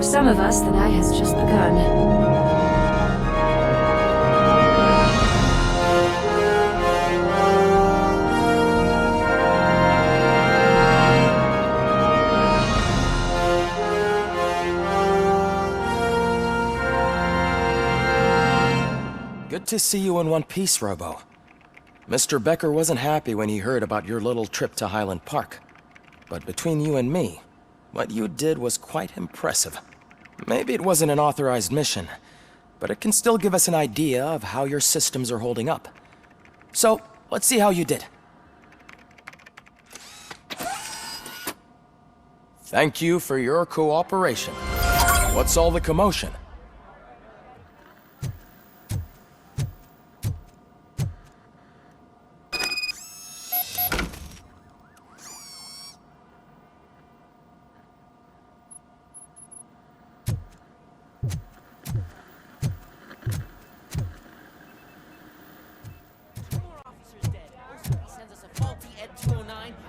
For some of us, the night has just begun. Good to see you in one piece, Robo. Mr. Becker wasn't happy when he heard about your little trip to Highland Park. But between you and me, what you did was quite impressive. Maybe it wasn't an authorized mission, but it can still give us an idea of how your systems are holding up. So, let's see how you did. Thank you for your cooperation. What's all the commotion?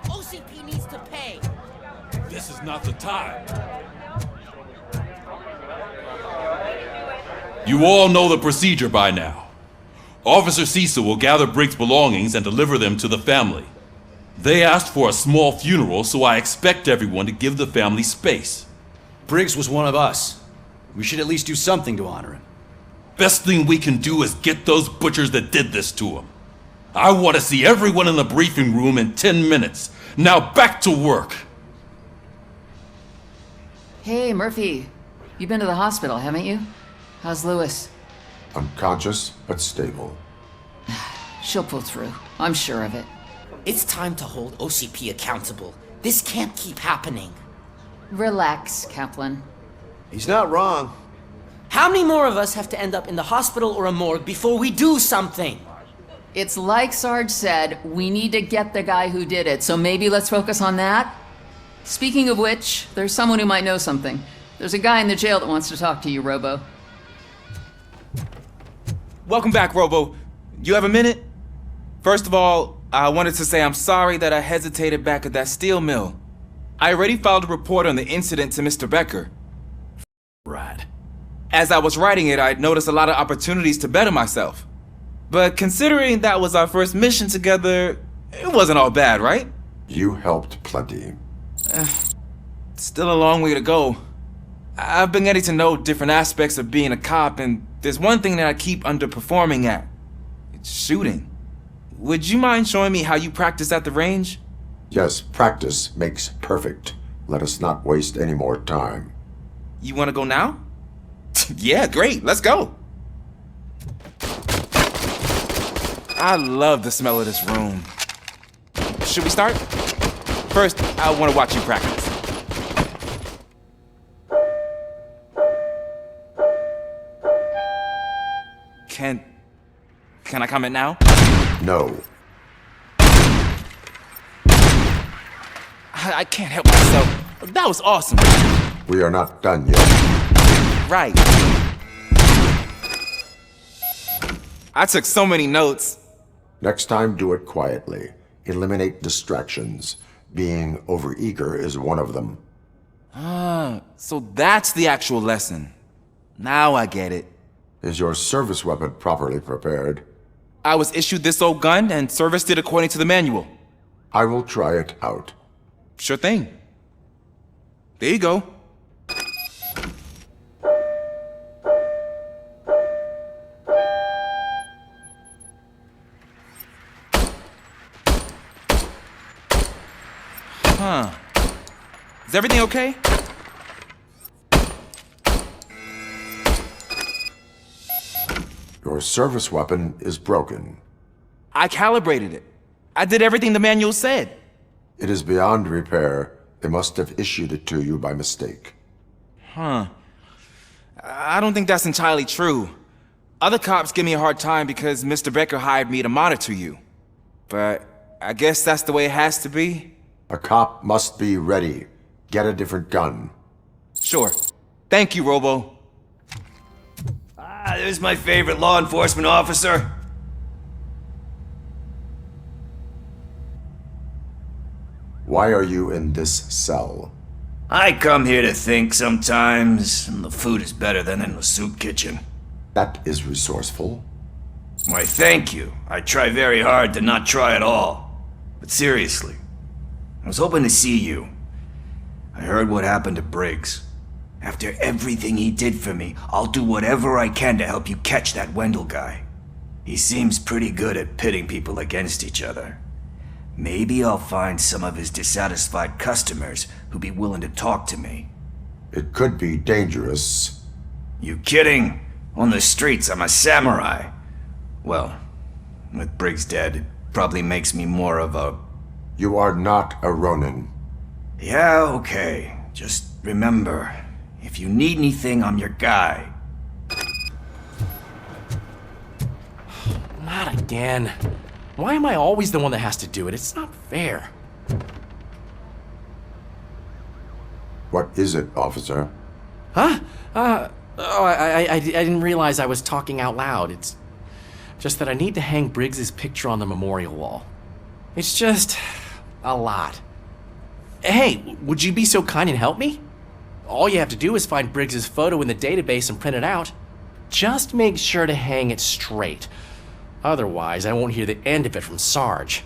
OCP needs to pay. This is not the time. You all know the procedure by now. Officer Cecil will gather Briggs' belongings and deliver them to the family. They asked for a small funeral, so I expect everyone to give the family space. Briggs was one of us. We should at least do something to honor him. Best thing we can do is get those butchers that did this to him. I want to see everyone in the briefing room in 10 minutes. Now back to work. Hey, Murphy. You've been to the hospital, haven't you? How's Lewis? Unconscious, but stable. She'll pull through. I'm sure of it. It's time to hold OCP accountable. This can't keep happening. Relax, Kaplan. He's not wrong. How many more of us have to end up in the hospital or a morgue before we do something? It's like Sarge said, we need to get the guy who did it, so maybe let's focus on that? Speaking of which, there's someone who might know something. There's a guy in the jail that wants to talk to you, Robo. Welcome back, Robo. You have a minute? First of all, I wanted to say I'm sorry that I hesitated back at that steel mill. I already filed a report on the incident to Mr. Becker. Right. As I was writing it, I'd noticed a lot of opportunities to better myself. But considering that was our first mission together, it wasn't all bad, right? You helped plenty. Still a long way to go. I've been getting to know different aspects of being a cop, and there's one thing that I keep underperforming at. It's shooting. Would you mind showing me how you practice at the range? Yes, practice makes perfect. Let us not waste any more time. You want to go now? Yeah, great, let's go. I love the smell of this room. Should we start? First, I want to watch you practice. Can I comment now? No. I can't help myself. That was awesome. We are not done yet. Right. I took so many notes. Next time, do it quietly. Eliminate distractions. Being overeager is one of them. So that's the actual lesson. Now I get it. Is your service weapon properly prepared? I was issued this old gun and serviced it according to the manual. I will try it out. Sure thing. There you go. Is everything okay? Your service weapon is broken. I calibrated it. I did everything the manual said. It is beyond repair. They must have issued it to you by mistake. I don't think that's entirely true. Other cops give me a hard time because Mr. Becker hired me to monitor you. But I guess that's the way it has to be. A cop must be ready. Get a different gun. Sure. Thank you, Robo. There's my favorite law enforcement officer. Why are you in this cell? I come here to think sometimes, and the food is better than in the soup kitchen. That is resourceful. Why, thank you. I try very hard to not try at all. But seriously, I was hoping to see you. I heard what happened to Briggs. After everything he did for me, I'll do whatever I can to help you catch that Wendell guy. He seems pretty good at pitting people against each other. Maybe I'll find some of his dissatisfied customers who'd be willing to talk to me. It could be dangerous. You kidding? On the streets, I'm a samurai. Well, with Briggs dead, it probably makes me more of a... You are not a Ronin. Yeah, okay. Just remember, if you need anything, I'm your guy. Not again. Why am I always the one that has to do it? It's not fair. What is it, officer? Huh? I didn't realize I was talking out loud. It's just that I need to hang Briggs's picture on the memorial wall. It's just a lot. Hey, would you be so kind and help me? All you have to do is find Briggs's photo in the database and print it out. Just make sure to hang it straight. Otherwise, I won't hear the end of it from Sarge.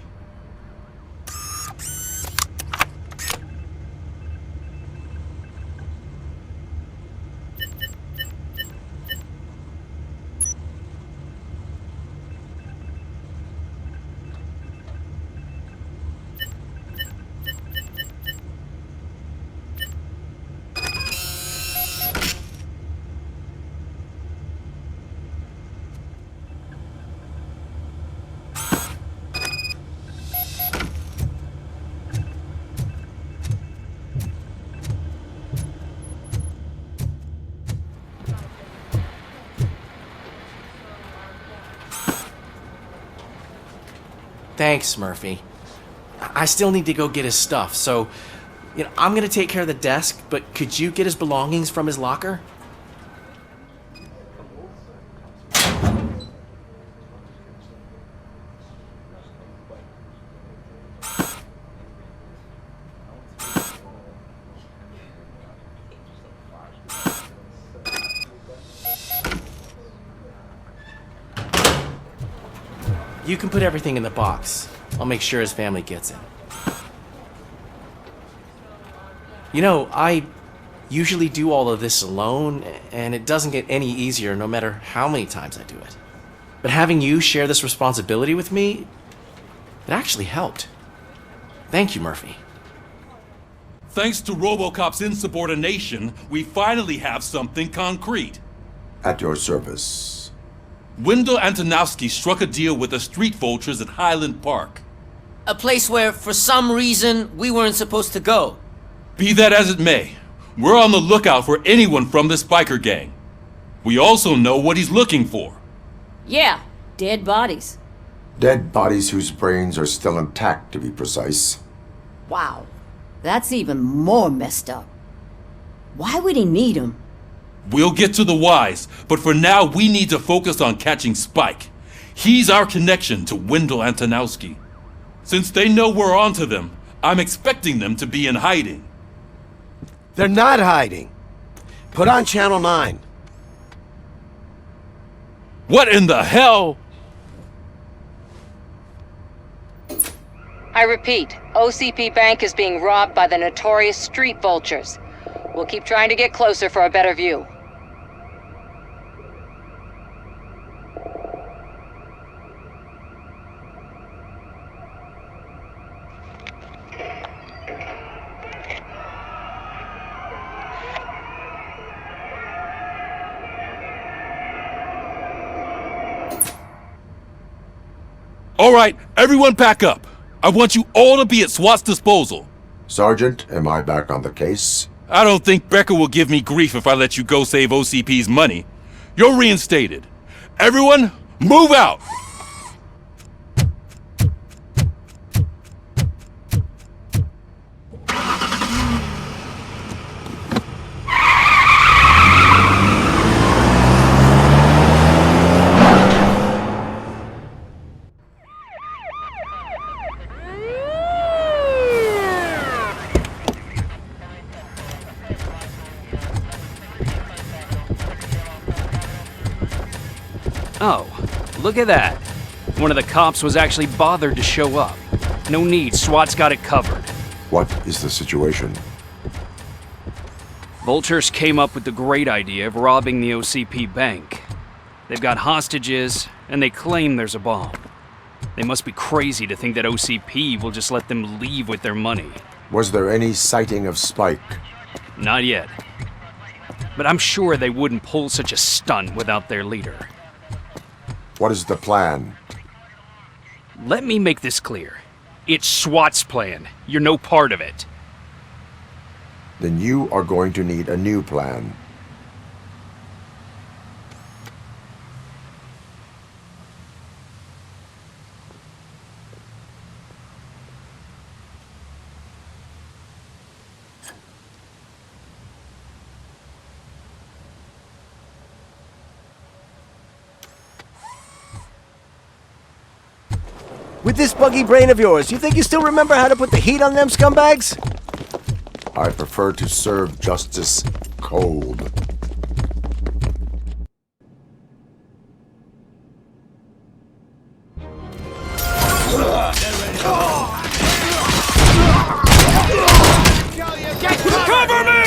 Thanks, Murphy. I still need to go get his stuff, so, I'm gonna take care of the desk, but could you get his belongings from his locker? You can put everything in the box. I'll make sure his family gets it. I usually do all of this alone, and it doesn't get any easier no matter how many times I do it. But having you share this responsibility with me, it actually helped. Thank you, Murphy. Thanks to RoboCop's insubordination, we finally have something concrete. At your service. Wendell Antonowski struck a deal with the street vultures at Highland Park. A place where, for some reason, we weren't supposed to go. Be that as it may, we're on the lookout for anyone from this biker gang. We also know what he's looking for. Yeah, dead bodies. Dead bodies whose brains are still intact, to be precise. Wow, that's even more messed up. Why would he need them? We'll get to the whys, but for now we need to focus on catching Spike. He's our connection to Wendell Antonowski. Since they know we're onto them, I'm expecting them to be in hiding. They're not hiding. Put on Channel 9. What in the hell? I repeat, OCP Bank is being robbed by the notorious street vultures. We'll keep trying to get closer for a better view. All right, everyone back up. I want you all to be at SWAT's disposal. Sergeant, am I back on the case? I don't think Becker will give me grief if I let you go save OCP's money. You're reinstated. Everyone, move out! Oh, look at that. One of the cops was actually bothered to show up. No need, SWAT's got it covered. What is the situation? Vultures came up with the great idea of robbing the OCP bank. They've got hostages, and they claim there's a bomb. They must be crazy to think that OCP will just let them leave with their money. Was there any sighting of Spike? Not yet. But I'm sure they wouldn't pull such a stunt without their leader. What is the plan? Let me make this clear. It's SWAT's plan. You're no part of it. Then you are going to need a new plan. With this buggy brain of yours, you think you still remember how to put the heat on them scumbags? I prefer to serve justice cold. Cover me!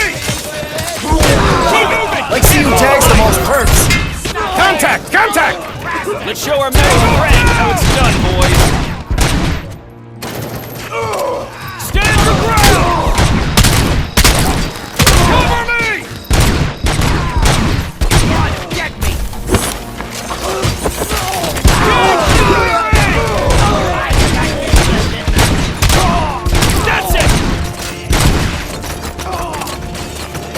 Like seeing tags the most perks. Contact! Contact! Let's show our medical friends how it's done, boys. Stand your ground! Cover me! Get me! That's it!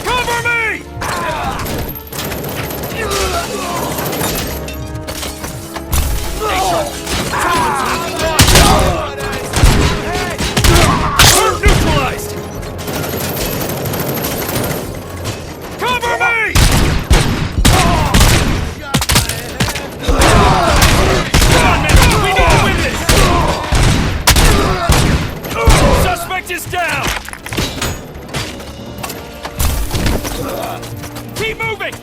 Cover me! Neutralized! Cover me! Come on, man! We need to win this! Suspect is down! Keep moving!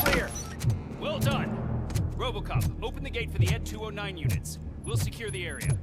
Clear. Well done. RoboCop, open the gate for the Ed 209 units. We'll secure the area.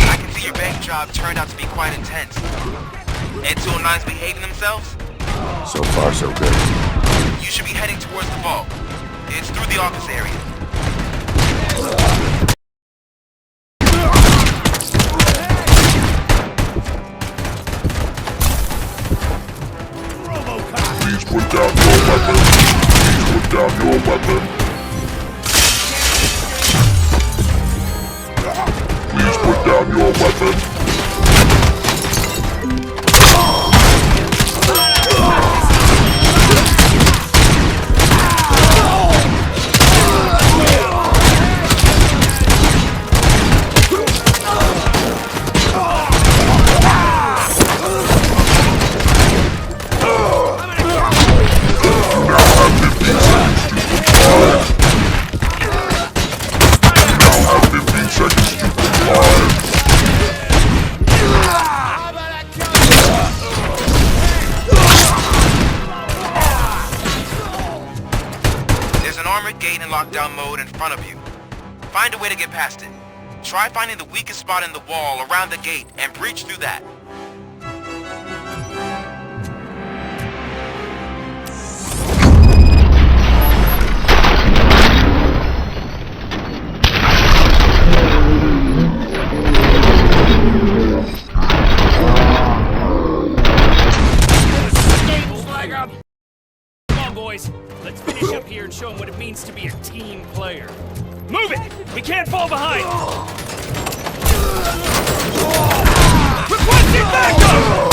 I can see your bank job turned out to be quite intense. Ed 209's behaving themselves? So far, so good. You should be heading towards the vault. It's through the office area. Please put down your weapon. Please put down your weapon. Please put down your weapon. Gate in lockdown mode in front of you. Find a way to get past it. Try finding the weakest spot in the wall around the gate and breach through that. Come on, boys. Let's finish up here and show them what it means to be a team player. Move it! We can't fall behind! Requesting backup!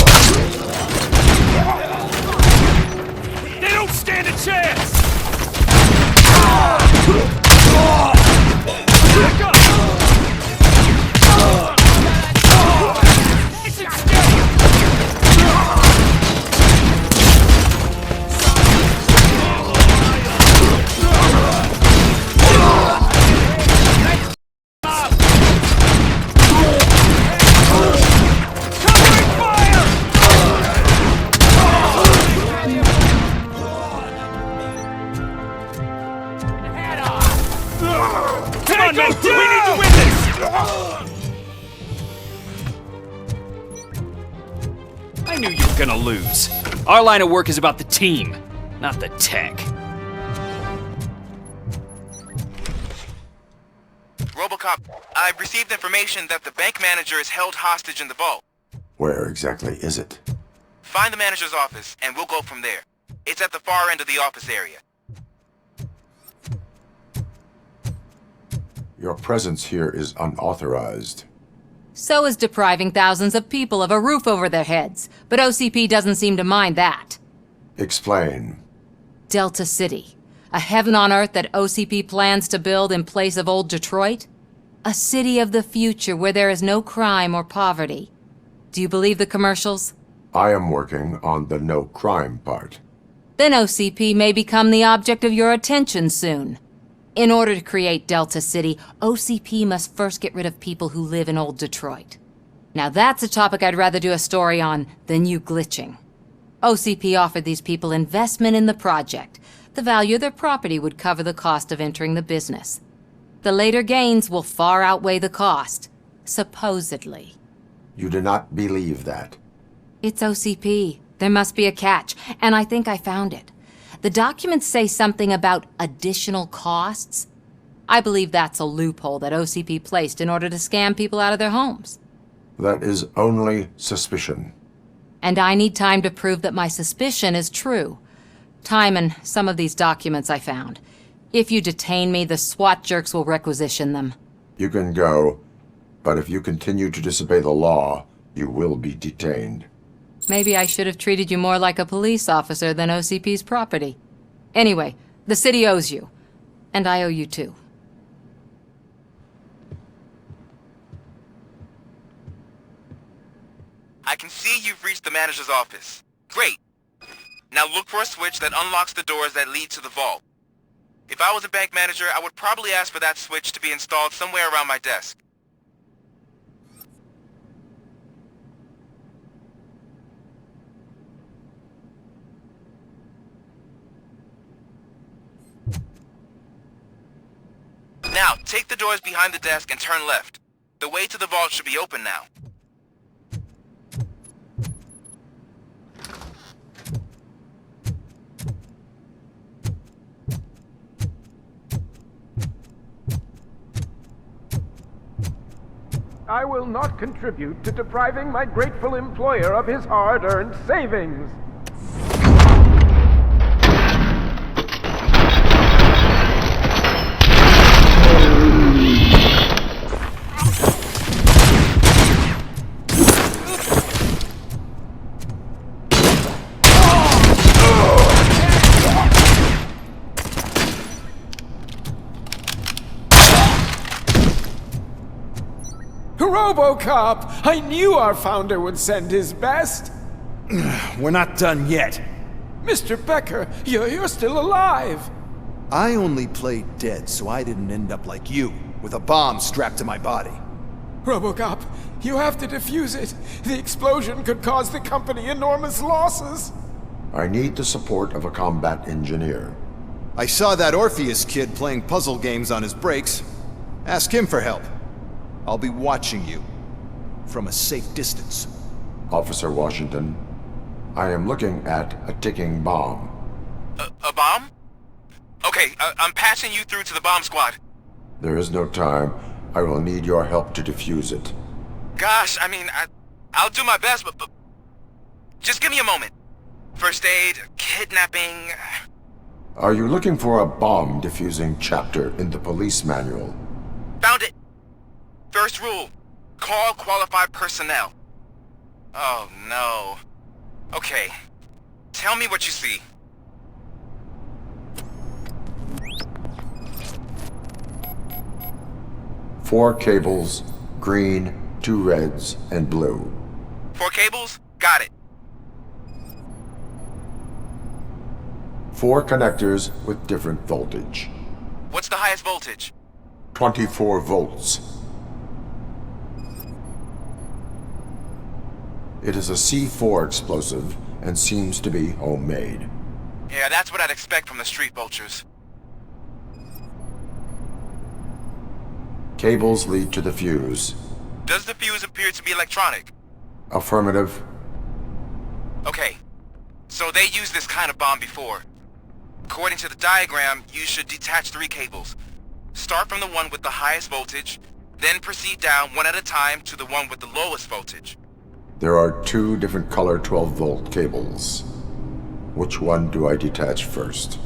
not gonna lose. Our line of work is about the team, not the tech. RoboCop, I've received information that the bank manager is held hostage in the vault. Where exactly is it? Find the manager's office, and we'll go from there. It's at the far end of the office area. Your presence here is unauthorized. So is depriving thousands of people of a roof over their heads, but OCP doesn't seem to mind that. Explain. Delta City, a heaven on earth that OCP plans to build in place of old Detroit? A city of the future where there is no crime or poverty. Do you believe the commercials? I am working on the no crime part. Then OCP may become the object of your attention soon. In order to create Delta City, OCP must first get rid of people who live in old Detroit. Now that's a topic I'd rather do a story on than you glitching. OCP offered these people investment in the project. The value of their property would cover the cost of entering the business. The later gains will far outweigh the cost, supposedly. You do not believe that? It's OCP. There must be a catch, and I think I found it. The documents say something about additional costs. I believe that's a loophole that OCP placed in order to scam people out of their homes. That is only suspicion. And I need time to prove that my suspicion is true. Time and some of these documents I found. If you detain me, the SWAT jerks will requisition them. You can go, but if you continue to disobey the law, you will be detained. Maybe I should have treated you more like a police officer than OCP's property. Anyway, the city owes you. And I owe you too. I can see you've reached the manager's office. Great. Now look for a switch that unlocks the doors that lead to the vault. If I was a bank manager, I would probably ask for that switch to be installed somewhere around my desk. Now, take the doors behind the desk and turn left. The way to the vault should be open now. I will not contribute to depriving my grateful employer of his hard-earned savings. RoboCop! I knew our founder would send his best! We're not done yet. Mr. Becker, you're still alive! I only played dead so I didn't end up like you, with a bomb strapped to my body. RoboCop, you have to defuse it. The explosion could cause the company enormous losses. I need the support of a combat engineer. I saw that Orpheus kid playing puzzle games on his breaks. Ask him for help. I'll be watching you from a safe distance. Officer Washington, I am looking at a ticking bomb. A bomb? Okay, I'm passing you through to the bomb squad. There is no time. I will need your help to defuse it. Gosh, I mean, I'll do my best, but just give me a moment. First aid, kidnapping... Are you looking for a bomb defusing chapter in the police manual? Found it! First rule, call qualified personnel. Oh no. Okay, tell me what you see. Four cables, green, 2 reds, and blue. 4 cables? Got it. 4 connectors with different voltage. What's the highest voltage? 24 volts. It is a C4 explosive and seems to be homemade. Yeah, that's what I'd expect from the street vultures. Cables lead to the fuse. Does the fuse appear to be electronic? Affirmative. Okay, so they used this kind of bomb before. According to the diagram, you should detach 3 cables. Start from the one with the highest voltage, then proceed down one at a time to the one with the lowest voltage. There are 2 different color 12-volt cables. Which one do I detach first?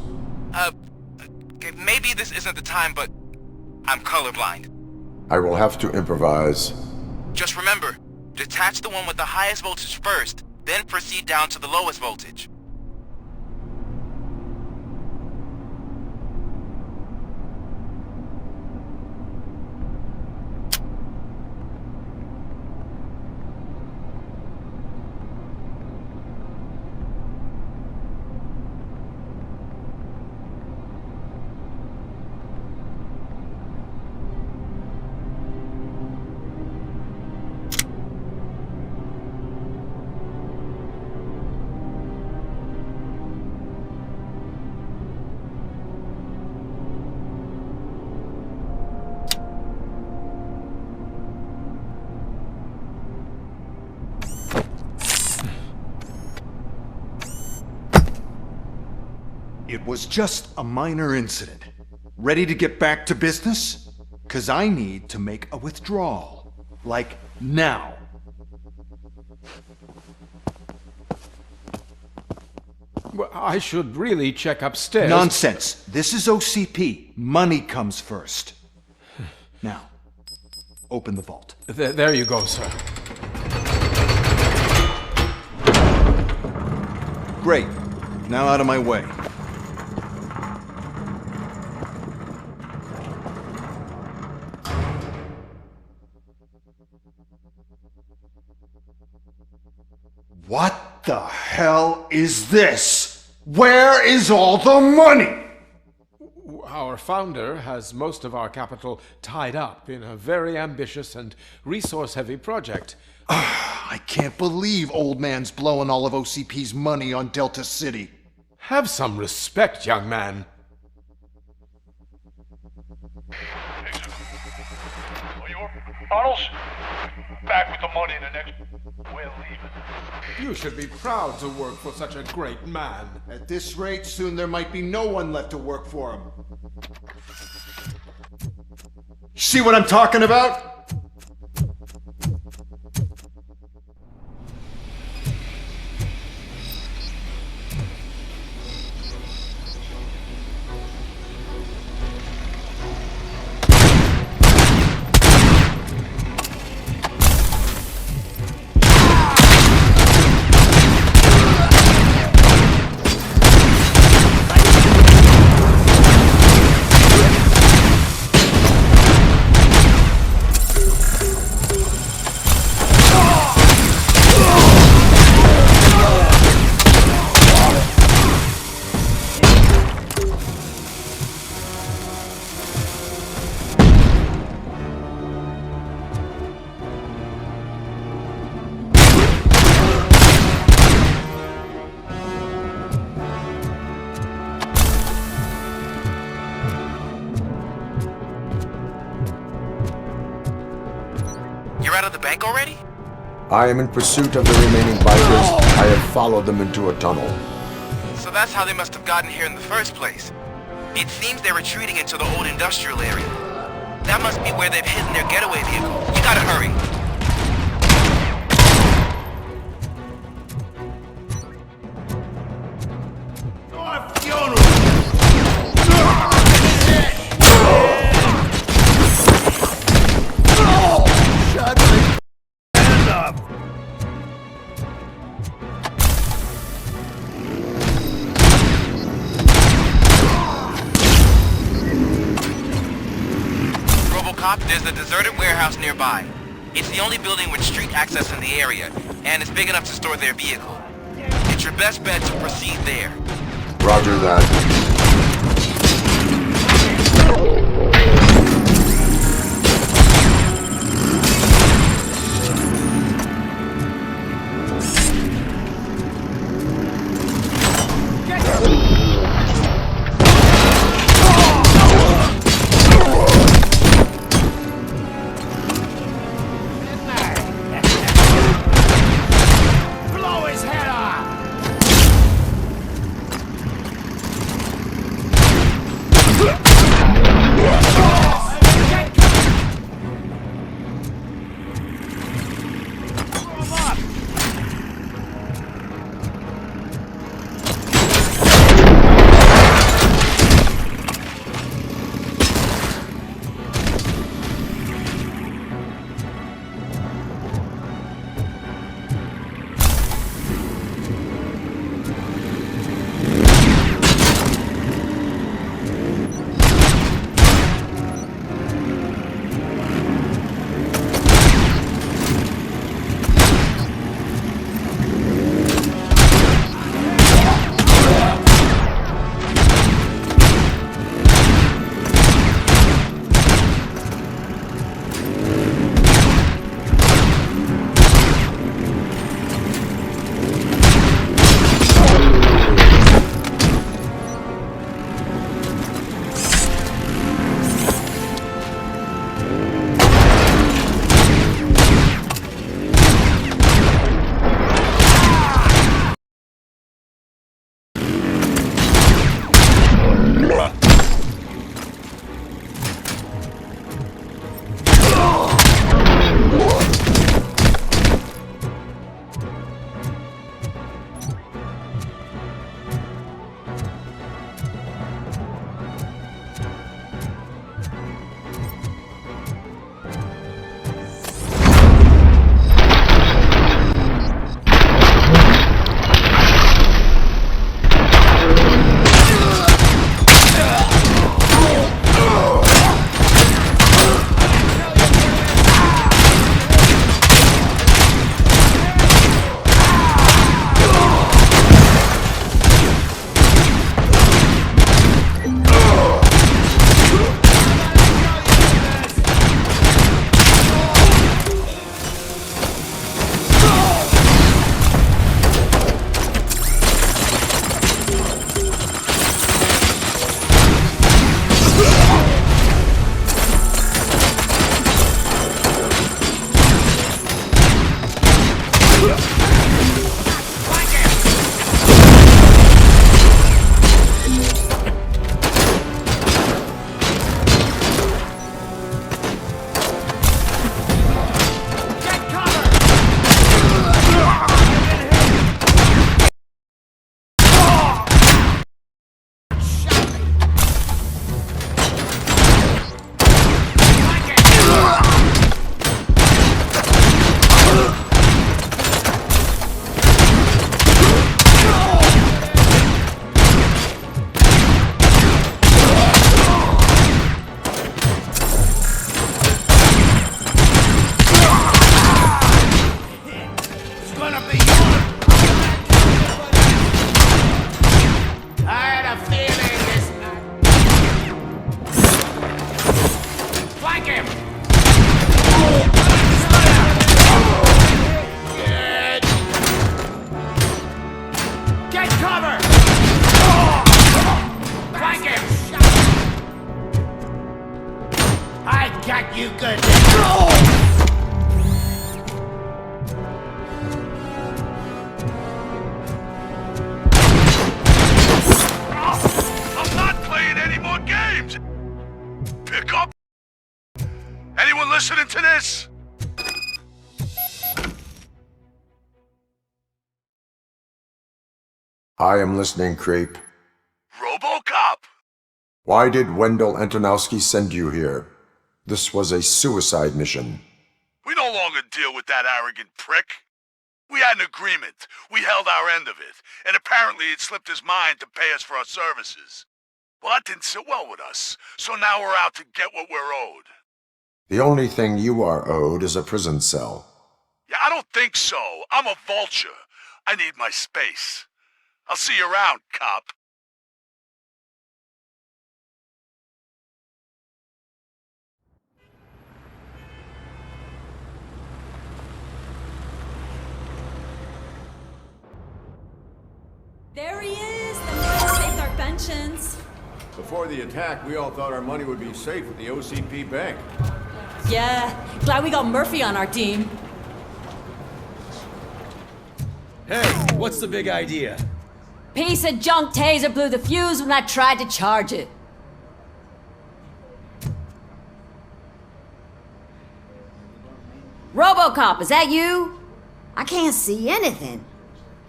Okay, maybe this isn't the time, but I'm colorblind. I will have to improvise. Just remember, detach the one with the highest voltage first, then proceed down to the lowest voltage. It was just a minor incident. Ready to get back to business? 'Cause I need to make a withdrawal. Like, now. Well, I should really check upstairs. Nonsense. This is OCP. Money comes first. Now, open the vault. There you go, sir. Great. Now out of my way. What the hell is this? Where is all the money? Our founder has most of our capital tied up in a very ambitious and resource-heavy project. I can't believe old man's blowing all of OCP's money on Delta City. Have some respect, young man. Arnold's back with the money in the next... We're leaving. You should be proud to work for such a great man. At this rate, soon there might be no one left to work for him. See what I'm talking about? You're out of the bank already? I am in pursuit of the remaining bikers. I have followed them into a tunnel. So that's how they must have gotten here in the first place. It seems they're retreating into the old industrial area. That must be where they've hidden their getaway vehicle. You gotta hurry. RoboCop, there's a deserted warehouse nearby. It's the only building with street access in the area, and it's big enough to store their vehicle. It's your best bet to proceed there. Roger that. Blow his head off! you good. I'm not playing any more games! Pick up! Anyone listening to this? I am listening, creep. RoboCop! Why did Wendell Antonowski send you here? This was a suicide mission. We no longer deal with that arrogant prick. We had an agreement. We held our end of it, and apparently it slipped his mind to pay us for our services. Well, that didn't sit well with us, so now we're out to get what we're owed. The only thing you are owed is a prison cell. Yeah, I don't think so. I'm a vulture. I need my space. I'll see you around, cop. There he is! The man who saved our pensions. Before the attack, we all thought our money would be safe at the OCP bank. Yeah, glad we got Murphy on our team. Hey, what's the big idea? Piece of junk taser blew the fuse when I tried to charge it. RoboCop, is that you? I can't see anything.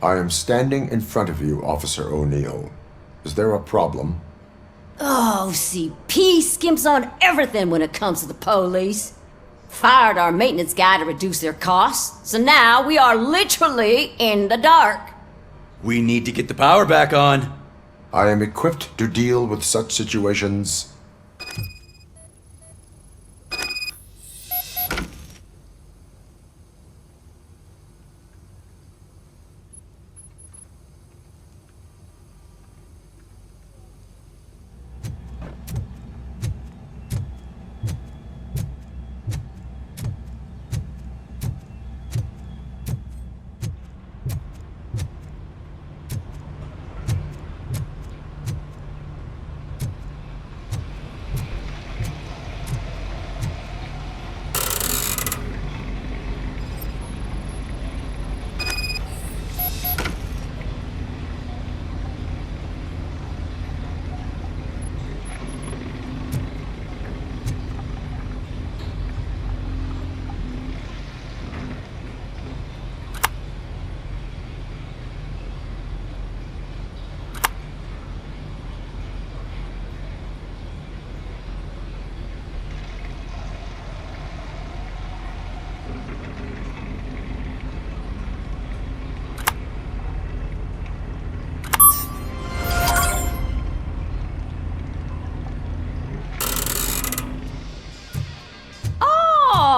I am standing in front of you, Officer O'Neill. Is there a problem? OCP skimps on everything when it comes to the police. Fired our maintenance guy to reduce their costs, so now we are literally in the dark. We need to get the power back on. I am equipped to deal with such situations.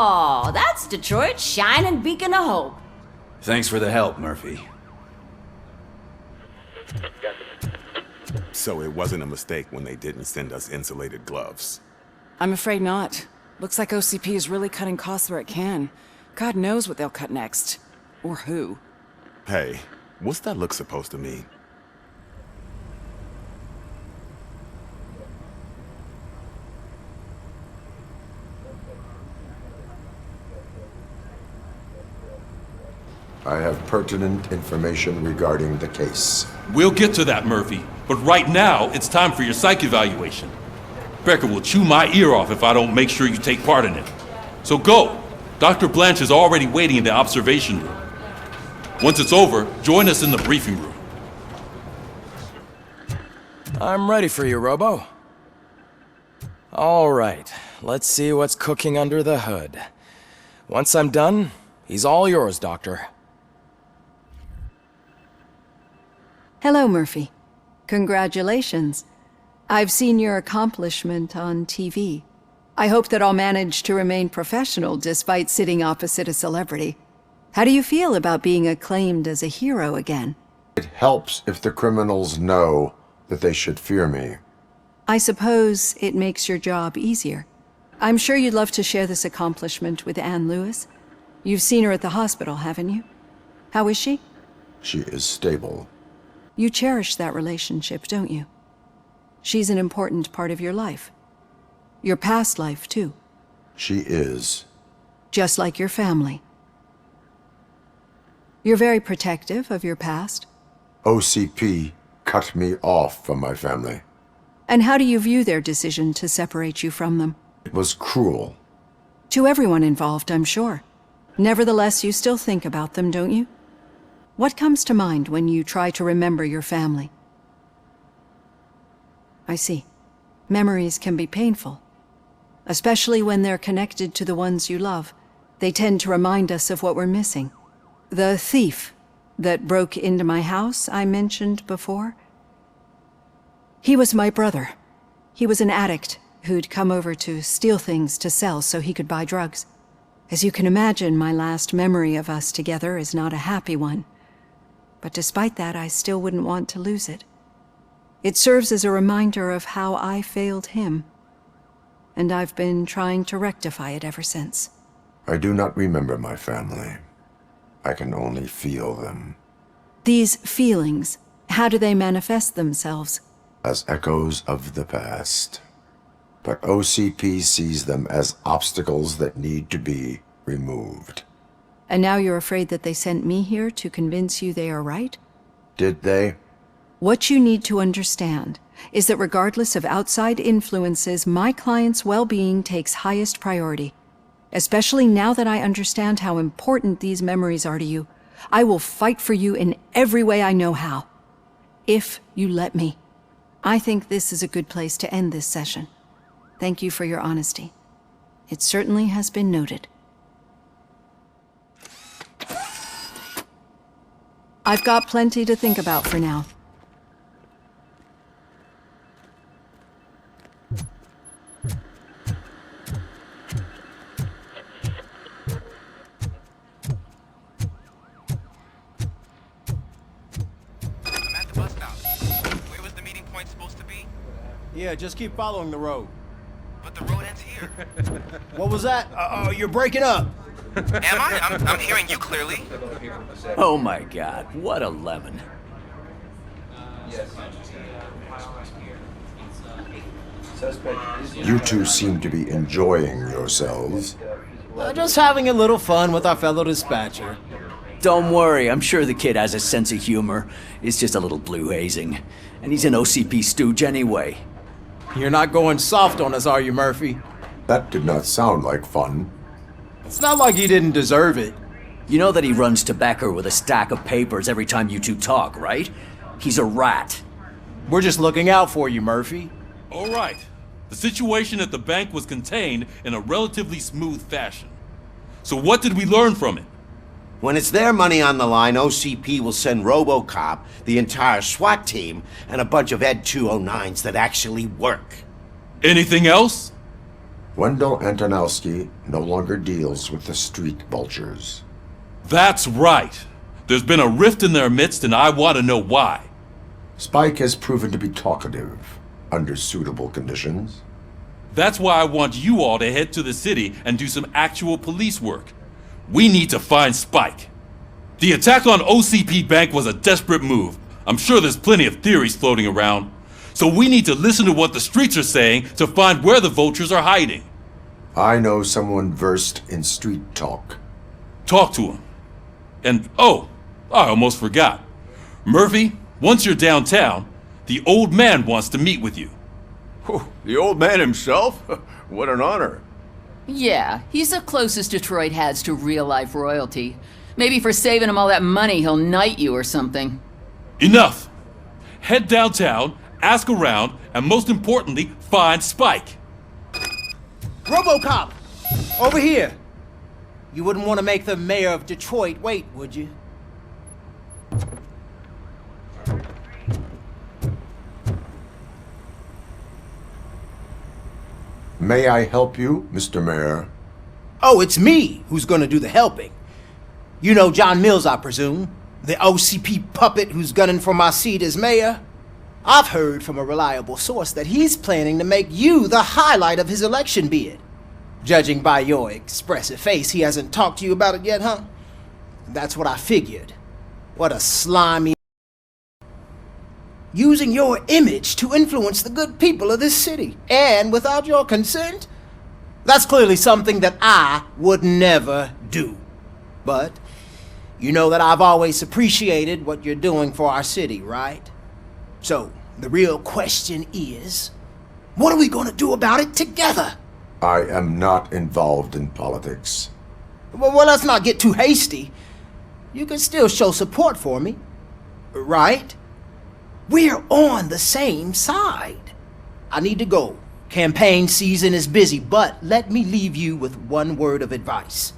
Oh, that's Detroit's shining beacon of hope. Thanks for the help, Murphy. So it wasn't a mistake when they didn't send us insulated gloves. I'm afraid not. Looks like OCP is really cutting costs where it can. God knows what they'll cut next. Or who. Hey, what's that look supposed to mean? I have pertinent information regarding the case. We'll get to that, Murphy. But right now, it's time for your psych evaluation. Becker will chew my ear off if I don't make sure you take part in it. So go. Dr. Blanche is already waiting in the observation room. Once it's over, join us in the briefing room. I'm ready for you, Robo. All right, let's see what's cooking under the hood. Once I'm done, he's all yours, Doctor. Hello, Murphy. Congratulations. I've seen your accomplishment on TV. I hope that I'll manage to remain professional despite sitting opposite a celebrity. How do you feel about being acclaimed as a hero again? It helps if the criminals know that they should fear me. I suppose it makes your job easier. I'm sure you'd love to share this accomplishment with Anne Lewis. You've seen her at the hospital, haven't you? How is she? She is stable. You cherish that relationship, don't you? She's an important part of your life. Your past life, too. She is. Just like your family. You're very protective of your past. OCP cut me off from my family. And how do you view their decision to separate you from them? It was cruel. To everyone involved, I'm sure. Nevertheless, you still think about them, don't you? What comes to mind when you try to remember your family? I see. Memories can be painful, especially when they're connected to the ones you love. They tend to remind us of what we're missing. The thief that broke into my house I mentioned before, he was my brother. He was an addict who'd come over to steal things to sell so he could buy drugs. As you can imagine, my last memory of us together is not a happy one. But despite that, I still wouldn't want to lose it. It serves as a reminder of how I failed him. And I've been trying to rectify it ever since. I do not remember my family. I can only feel them. These feelings, how do they manifest themselves? As echoes of the past. But OCP sees them as obstacles that need to be removed. And now you're afraid that they sent me here to convince you they are right? Did they? What you need to understand is that regardless of outside influences, my client's well-being takes highest priority. Especially now that I understand how important these memories are to you, I will fight for you in every way I know how. If you let me. I think this is a good place to end this session. Thank you for your honesty. It certainly has been noted. I've got plenty to think about for now. Yeah, just keep following the road. But the road ends here. What was that? You're breaking up. Am I? I'm hearing you clearly. Oh my god, what a lemon. You two seem to be enjoying yourselves. Just having a little fun with our fellow dispatcher. Don't worry, I'm sure the kid has a sense of humor. It's just a little blue hazing. And he's an OCP stooge anyway. You're not going soft on us, are you, Murphy? That did not sound like fun. It's not like he didn't deserve it. You know that he runs to Becker with a stack of papers every time you two talk, right? He's a rat. We're just looking out for you, Murphy. All right. The situation at the bank was contained in a relatively smooth fashion. So what did we learn from it? When it's their money on the line, OCP will send RoboCop, the entire SWAT team, and a bunch of Ed 209s that actually work. Anything else? Wendell Antonowski no longer deals with the street vultures. That's right. There's been a rift in their midst, and I want to know why. Spike has proven to be talkative, under suitable conditions. That's why I want you all to head to the city and do some actual police work. We need to find Spike. The attack on OCP Bank was a desperate move. I'm sure there's plenty of theories floating around. So we need to listen to what the streets are saying to find where the vultures are hiding. I know someone versed in street talk. Talk to him. And oh, I almost forgot. Murphy, once you're downtown, the old man wants to meet with you. The old man himself? What an honor. Yeah, he's the closest Detroit has to real-life royalty. Maybe for saving him all that money, he'll knight you or something. Enough! Head downtown, ask around, and most importantly, find Spike. RoboCop! Over here! You wouldn't want to make the mayor of Detroit wait, would you? May I help you, Mr. Mayor? Oh, it's me who's gonna do the helping. You know John Mills, I presume? The OCP puppet who's gunning for my seat as mayor? I've heard from a reliable source that he's planning to make you the highlight of his election bid. Judging by your expressive face, he hasn't talked to you about it yet, huh? That's what I figured. What a slimy... Using your image to influence the good people of this city. And without your consent? That's clearly something that I would never do. But you know that I've always appreciated what you're doing for our city, right? So, the real question is, what are we gonna do about it together? I am not involved in politics. Well, let's not get too hasty. You can still show support for me, right? We're on the same side. I need to go. Campaign season is busy, but let me leave you with one word of advice.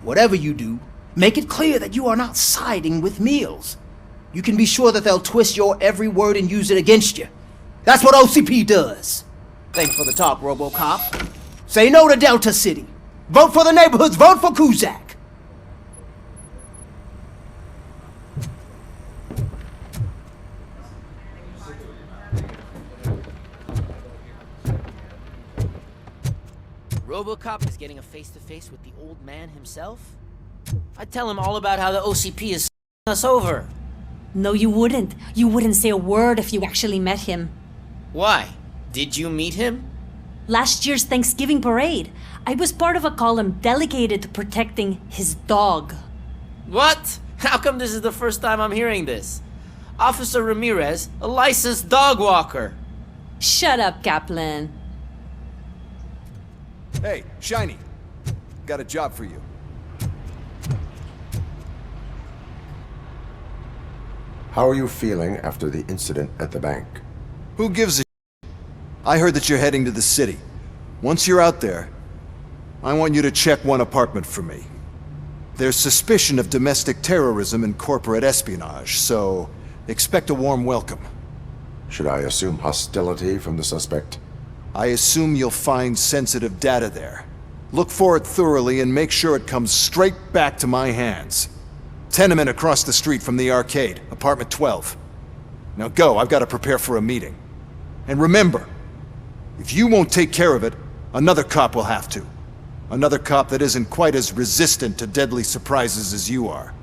Whatever you do, make it clear that you are not siding with Mills. You can be sure that they'll twist your every word and use it against you. That's what OCP does. Thanks for the talk, RoboCop. Say no to Delta City. Vote for the neighborhoods. Vote for Kuzak. RoboCop is getting a face-to-face with the old man himself? I'd tell him all about how the OCP is us over. No, you wouldn't. You wouldn't say a word if you actually met him. Why? Did you meet him? Last year's Thanksgiving parade, I was part of a column dedicated to protecting his dog. What? How come this is the first time I'm hearing this? Officer Ramirez, a licensed dog walker. Shut up, Kaplan. Hey, Shiny. Got a job for you. How are you feeling after the incident at the bank? Who gives a shit? I heard that you're heading to the city. Once you're out there, I want you to check one apartment for me. There's suspicion of domestic terrorism and corporate espionage, so expect a warm welcome. Should I assume hostility from the suspect? I assume you'll find sensitive data there. Look for it thoroughly and make sure it comes straight back to my hands. Tenement across the street from the arcade, apartment 12. Now go, I've got to prepare for a meeting. And remember, if you won't take care of it, another cop will have to. Another cop that isn't quite as resistant to deadly surprises as you are.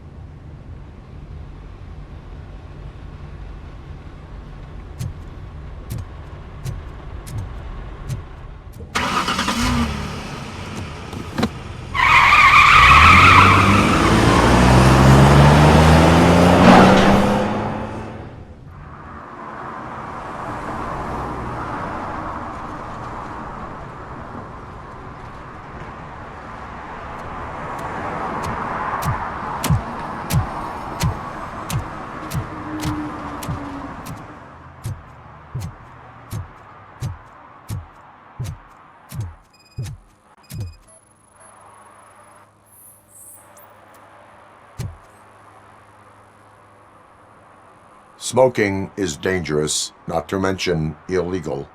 Smoking is dangerous, not to mention illegal.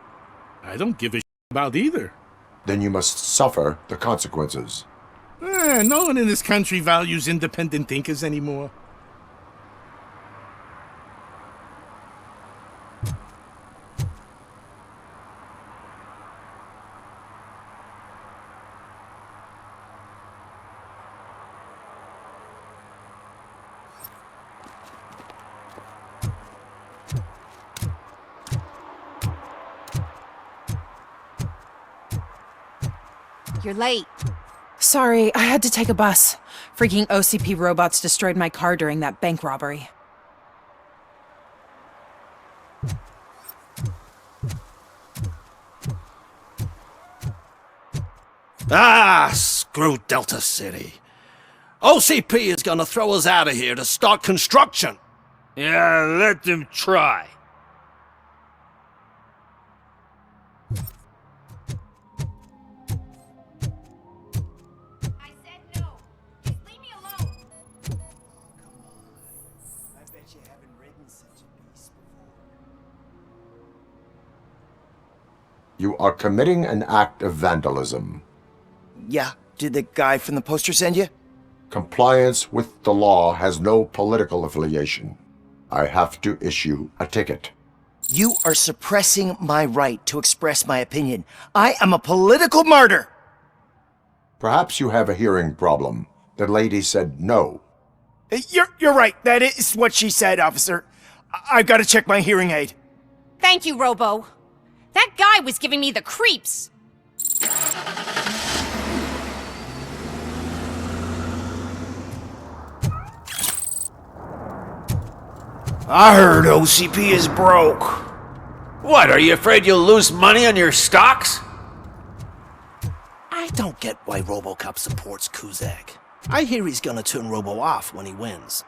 I don't give a about either. Then you must suffer the consequences. No one in this country values independent thinkers anymore. You're late. Sorry, I had to take a bus. Freaking OCP robots destroyed my car during that bank robbery. Ah, screw Delta City. OCP is gonna throw us out of here to start construction. Yeah, let them try. You are committing an act of vandalism. Yeah, did the guy from the poster send you? Compliance with the law has no political affiliation. I have to issue a ticket. You are suppressing my right to express my opinion. I am a political martyr! Perhaps you have a hearing problem. The lady said no. You're right. That is what she said, officer. I've got to check my hearing aid. Thank you, Robo. That guy was giving me the creeps. I heard OCP is broke. What, are you afraid you'll lose money on your stocks? I don't get why RoboCop supports Kuzak. I hear he's gonna turn Robo off when he wins.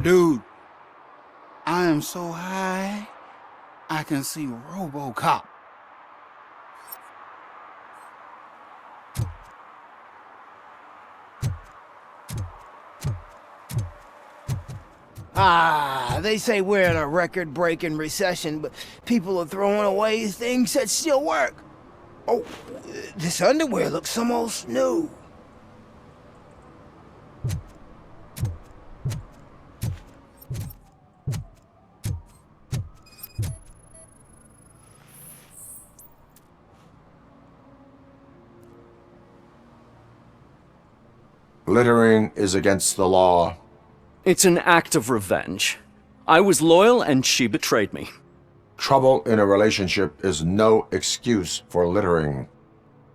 Dude, I am so high, I can see RoboCop. They say we're in a record-breaking recession, but people are throwing away things that still work. Oh, this underwear looks almost new. Littering is against the law. It's an act of revenge. I was loyal and she betrayed me. Trouble in a relationship is no excuse for littering.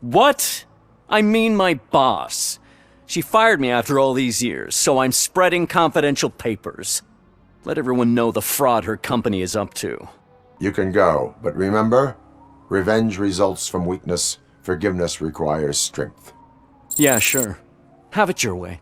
What? I mean my boss. She fired me after all these years, so I'm spreading confidential papers. Let everyone know the fraud her company is up to. You can go, but remember, revenge results from weakness. Forgiveness requires strength. Yeah, sure. Have it your way.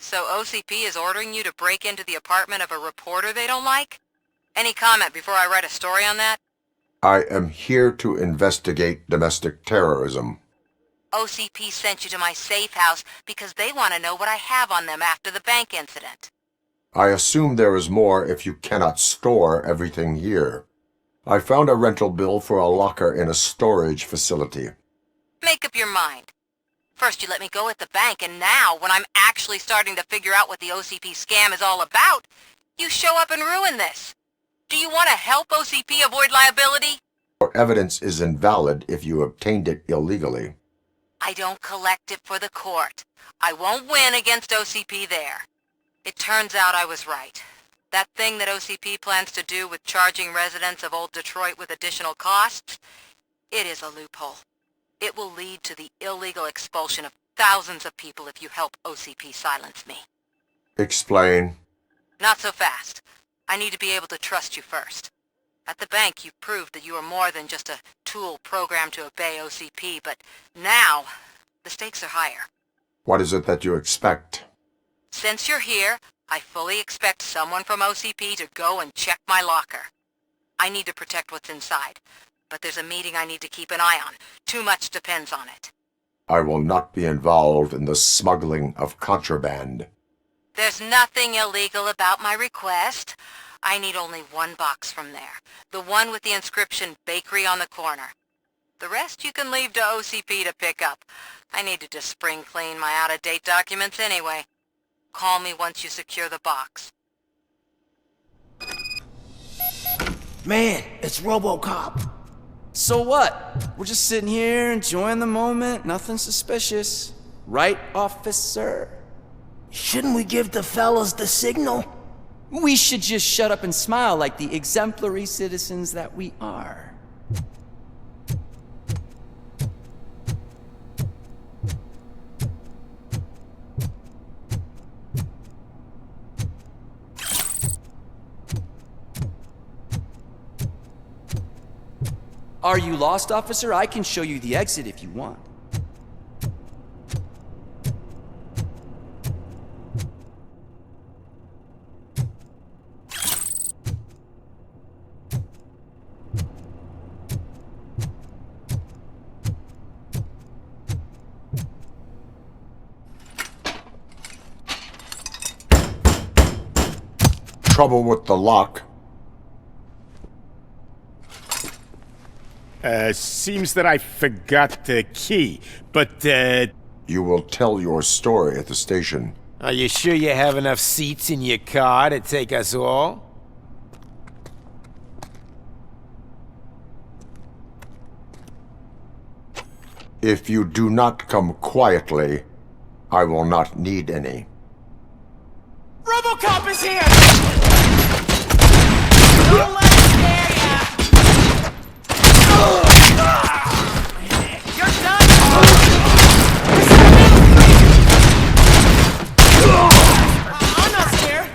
So OCP is ordering you to break into the apartment of a reporter they don't like? Any comment before I write a story on that? I am here to investigate domestic terrorism. OCP sent you to my safe house because they want to know what I have on them after the bank incident. I assume there is more if you cannot store everything here. I found a rental bill for a locker in a storage facility. Make up your mind. First you let me go at the bank, and now, when I'm actually starting to figure out what the OCP scam is all about, you show up and ruin this. Do you want to help OCP avoid liability? Your evidence is invalid if you obtained it illegally. I don't collect it for the court. I won't win against OCP there. It turns out I was right. That thing that OCP plans to do with charging residents of Old Detroit with additional costs, it is a loophole. It will lead to the illegal expulsion of thousands of people if you help OCP silence me. Explain. Not so fast. I need to be able to trust you first. At the bank, you proved that you are more than just a tool programmed to obey OCP, but now, the stakes are higher. What is it that you expect? Since you're here, I fully expect someone from OCP to go and check my locker. I need to protect what's inside, but there's a meeting I need to keep an eye on. Too much depends on it. I will not be involved in the smuggling of contraband. There's nothing illegal about my request. I need only one box from there. The one with the inscription Bakery on the corner. The rest you can leave to OCP to pick up. I needed to spring clean my out-of-date documents anyway. Call me once you secure the box. Man, it's RoboCop. So what? We're just sitting here enjoying the moment, nothing suspicious. Right, officer? Shouldn't we give the fellas the signal? We should just shut up and smile like the exemplary citizens that we are. Are you lost, officer? I can show you the exit if you want. Trouble with the lock. Seems that I forgot the key, but, You will tell your story at the station. Are you sure you have enough seats in your car to take us all? If you do not come quietly, I will not need any. RoboCop is here! Don't let him scare ya! You're done! I'm not scared!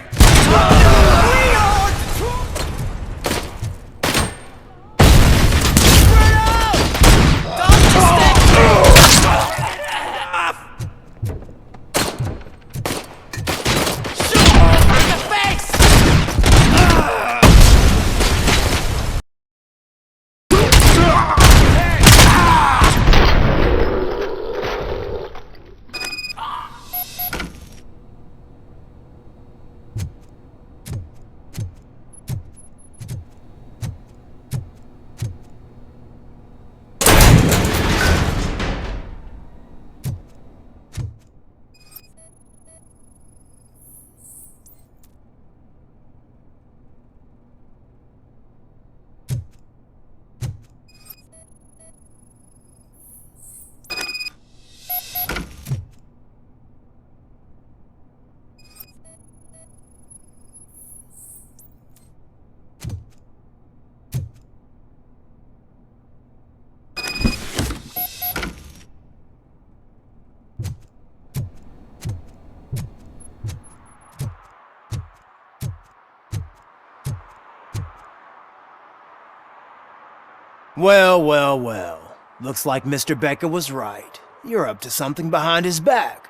Well, well, well. Looks like Mr. Becker was right. You're up to something behind his back.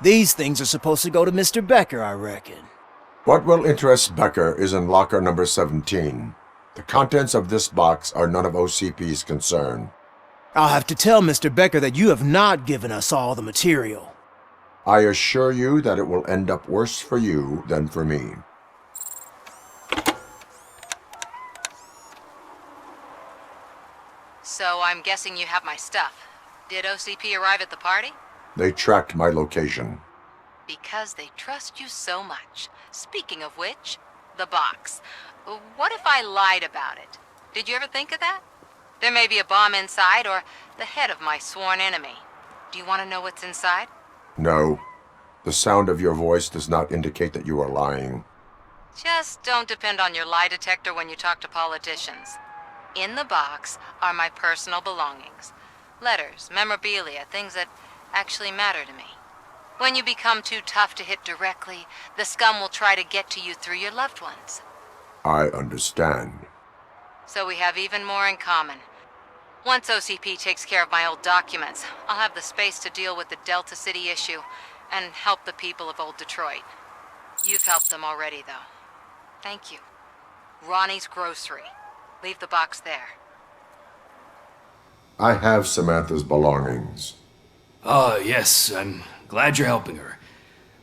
These things are supposed to go to Mr. Becker, I reckon. What will interest Becker is in locker number 17. The contents of this box are none of OCP's concern. I'll have to tell Mr. Becker that you have not given us all the material. I assure you that it will end up worse for you than for me. So I'm guessing you have my stuff. Did OCP arrive at the party? They tracked my location. Because they trust you so much. Speaking of which, the box. What if I lied about it? Did you ever think of that? There may be a bomb inside or the head of my sworn enemy. Do you want to know what's inside? No. The sound of your voice does not indicate that you are lying. Just don't depend on your lie detector when you talk to politicians. In the box are my personal belongings. Letters, memorabilia, things that actually matter to me. When you become too tough to hit directly, the scum will try to get to you through your loved ones. I understand. So we have even more in common. Once OCP takes care of my old documents, I'll have the space to deal with the Delta City issue and help the people of Old Detroit. You've helped them already, though. Thank you. Ronnie's Grocery. Leave the box there. I have Samantha's belongings. Ah, yes, I'm glad you're helping her.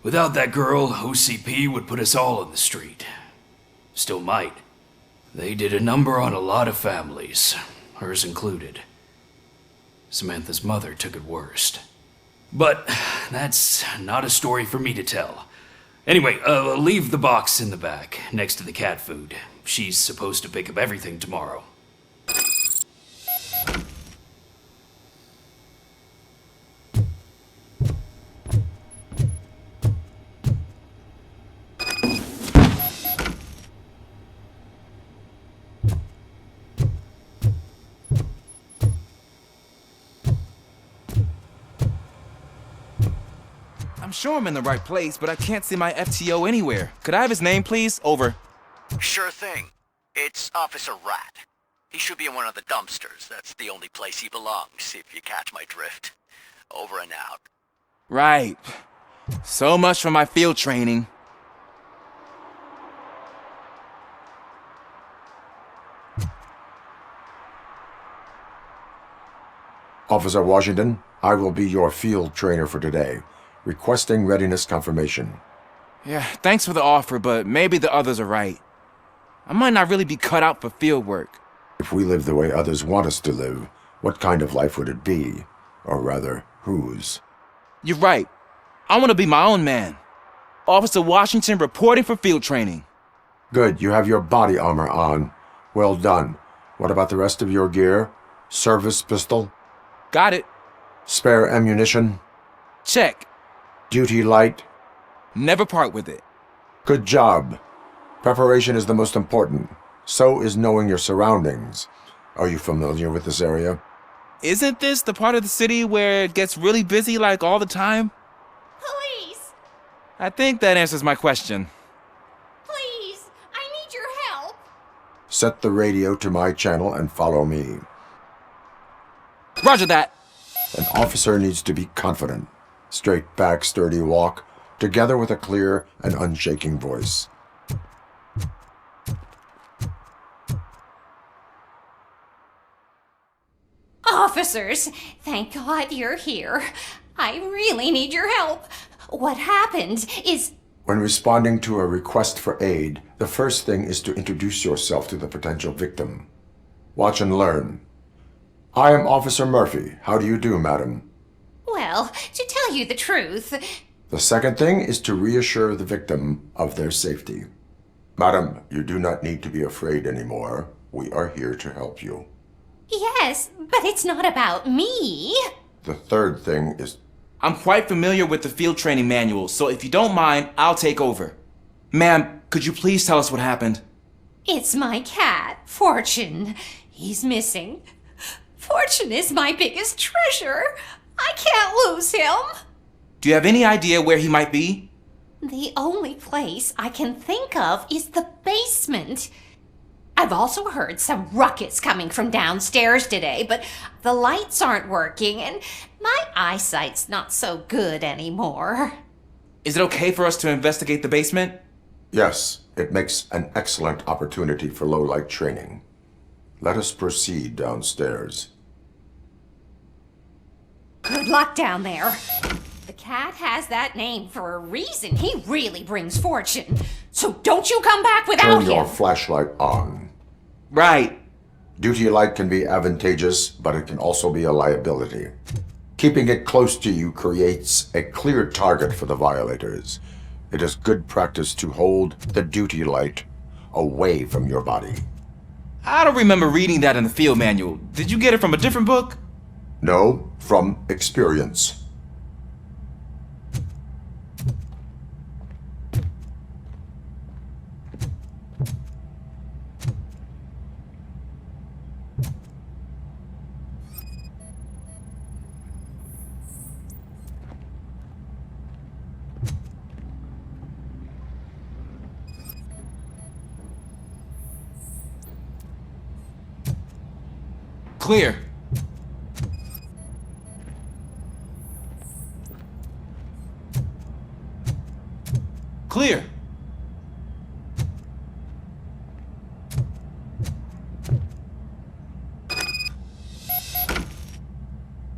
Without that girl, OCP would put us all on the street. Still might. They did a number on a lot of families, hers included. Samantha's mother took it worst. But that's not a story for me to tell. Anyway, leave the box in the back, next to the cat food. She's supposed to pick up everything tomorrow. I'm sure I'm in the right place, but I can't see my FTO anywhere. Could I have his name, please? Over. Sure thing. It's Officer Rat. He should be in one of the dumpsters. That's the only place he belongs, if you catch my drift. Over and out. Right. So much for my field training. Officer Washington, I will be your field trainer for today. Requesting readiness confirmation. Yeah, thanks for the offer, but maybe the others are right. I might not really be cut out for field work. If we live the way others want us to live, what kind of life would it be? Or rather, whose? You're right. I want to be my own man. Officer Washington reporting for field training. Good, you have your body armor on. Well done. What about the rest of your gear? Service pistol? Got it. Spare ammunition? Check. Duty light? Never part with it. Good job. Preparation is the most important. So is knowing your surroundings. Are you familiar with this area? Isn't this the part of the city where it gets really busy like all the time? Police! I think that answers my question. Please! I need your help! Set the radio to my channel and follow me. Roger that! An officer needs to be confident. Straight back, sturdy walk, together with a clear and unshaking voice. Officers, thank God you're here. I really need your help. What happened is... When responding to a request for aid, the first thing is to introduce yourself to the potential victim. Watch and learn. I am Officer Murphy. How do you do, madam? Well, to tell you the truth... The second thing is to reassure the victim of their safety. Madam, you do not need to be afraid anymore. We are here to help you. Yes, but it's not about me. The third thing is... I'm quite familiar with the field training manual, so if you don't mind, I'll take over. Ma'am, could you please tell us what happened? It's my cat, Fortune. He's missing. Fortune is my biggest treasure. I can't lose him. Do you have any idea where he might be? The only place I can think of is the basement. I've also heard some ruckus coming from downstairs today, but the lights aren't working and my eyesight's not so good anymore. Is it okay for us to investigate the basement? Yes, it makes an excellent opportunity for low-light training. Let us proceed downstairs. Good luck down there. The cat has that name for a reason. He really brings fortune. So don't you come back without him. Turn your flashlight on. Right. Duty light can be advantageous, but it can also be a liability. Keeping it close to you creates a clear target for the violators. It is good practice to hold the duty light away from your body. I don't remember reading that in the field manual. Did you get it from a different book? No, from experience. Clear. Clear.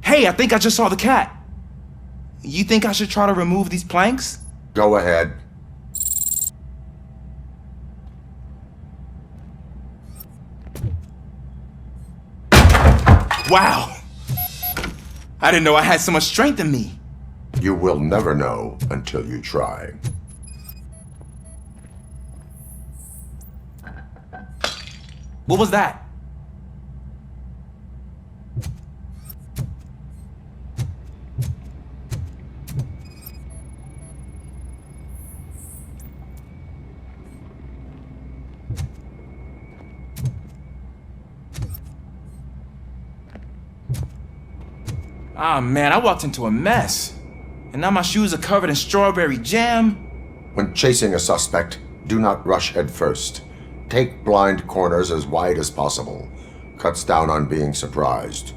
Hey, I think I just saw the cat. You think I should try to remove these planks? Go ahead. Wow. I didn't know I had so much strength in me. You will never know until you try. What was that? Ah, man, I walked into a mess. And now my shoes are covered in strawberry jam. When chasing a suspect, do not rush head first. Take blind corners as wide as possible. Cuts down on being surprised.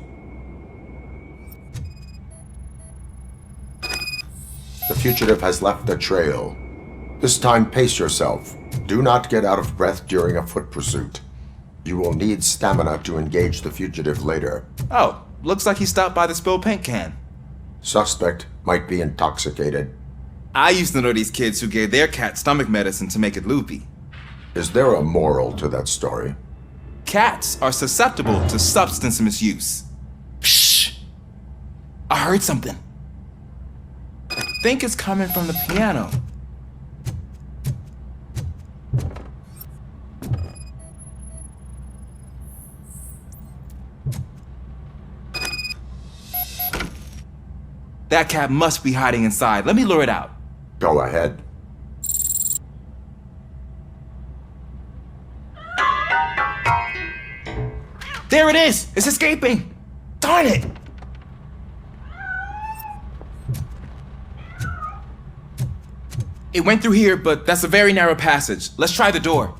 The fugitive has left a trail. This time pace yourself. Do not get out of breath during a foot pursuit. You will need stamina to engage the fugitive later. Oh, looks like he stopped by the spilled paint can. Suspect might be intoxicated. I used to know these kids who gave their cat stomach medicine to make it loopy. Is there a moral to that story? Cats are susceptible to substance misuse. Psh! I heard something. I think it's coming from the piano. That cat must be hiding inside. Let me lure it out. Go ahead. There it is! It's escaping! Darn it! It went through here, but that's a very narrow passage. Let's try the door.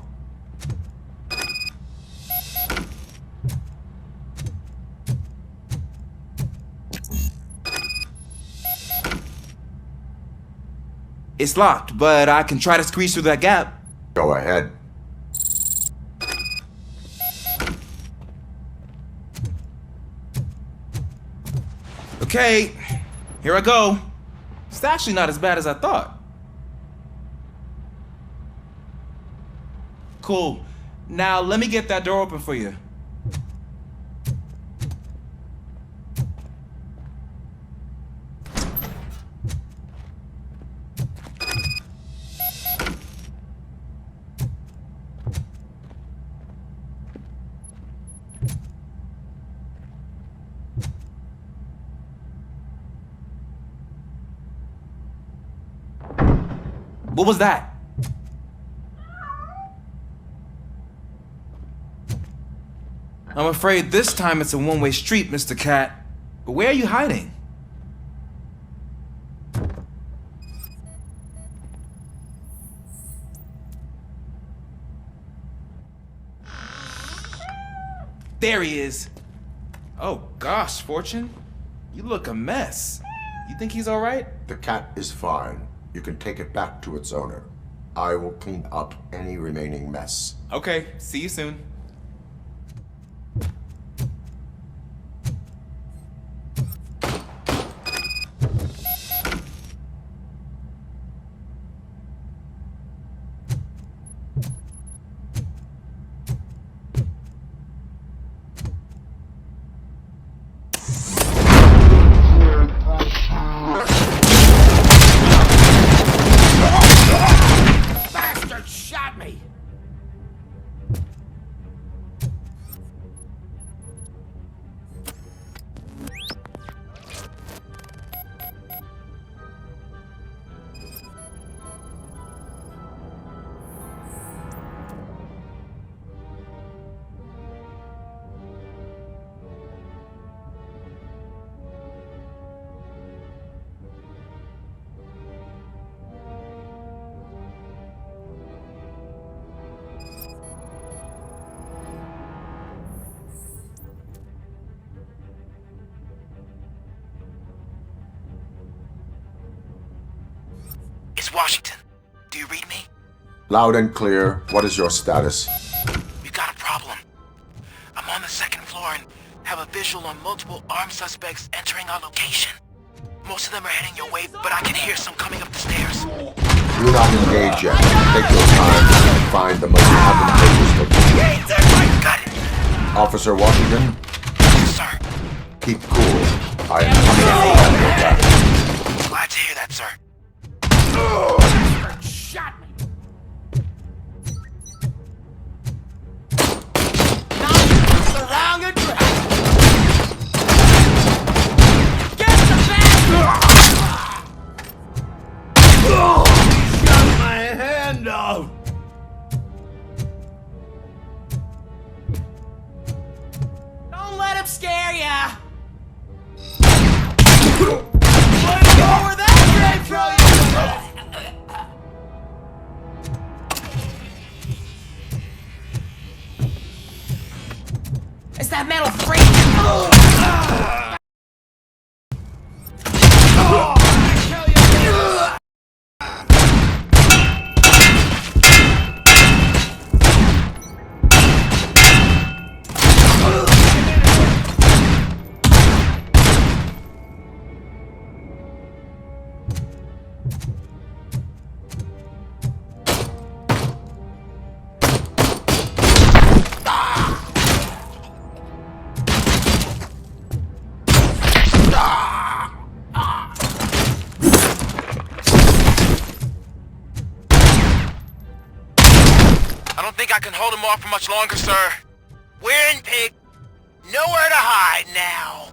It's locked, but I can try to squeeze through that gap. Go ahead. Okay, here I go. It's actually not as bad as I thought. Cool. Now let me get that door open for you. What was that? I'm afraid this time it's a one-way street, Mr. Cat. But where are you hiding? There he is. Oh gosh, Fortune. You look a mess. You think he's all right? The cat is fine. You can take it back to its owner. I will clean up any remaining mess. Okay, see you soon. Bastard shot me! It's Washington. Do you read me? Loud and clear. What is your status? We got a problem. I'm on the second floor and have a visual on multiple armed suspects entering our location. Most of them are heading your way, but I can hear some coming up the stairs. Do not engage yet. Take your time and find the most advantageous location. Got it. Officer Washington? Yes, sir. Keep cool. I am coming for you. Glad to hear that, sir. Shot me. Wrong address. Get the bag! Shut my hand off! Don't let him scare ya! Lower that grave Is that metal free? I don't think I can hold him off for much longer, sir. We're in, pig. Nowhere to hide now.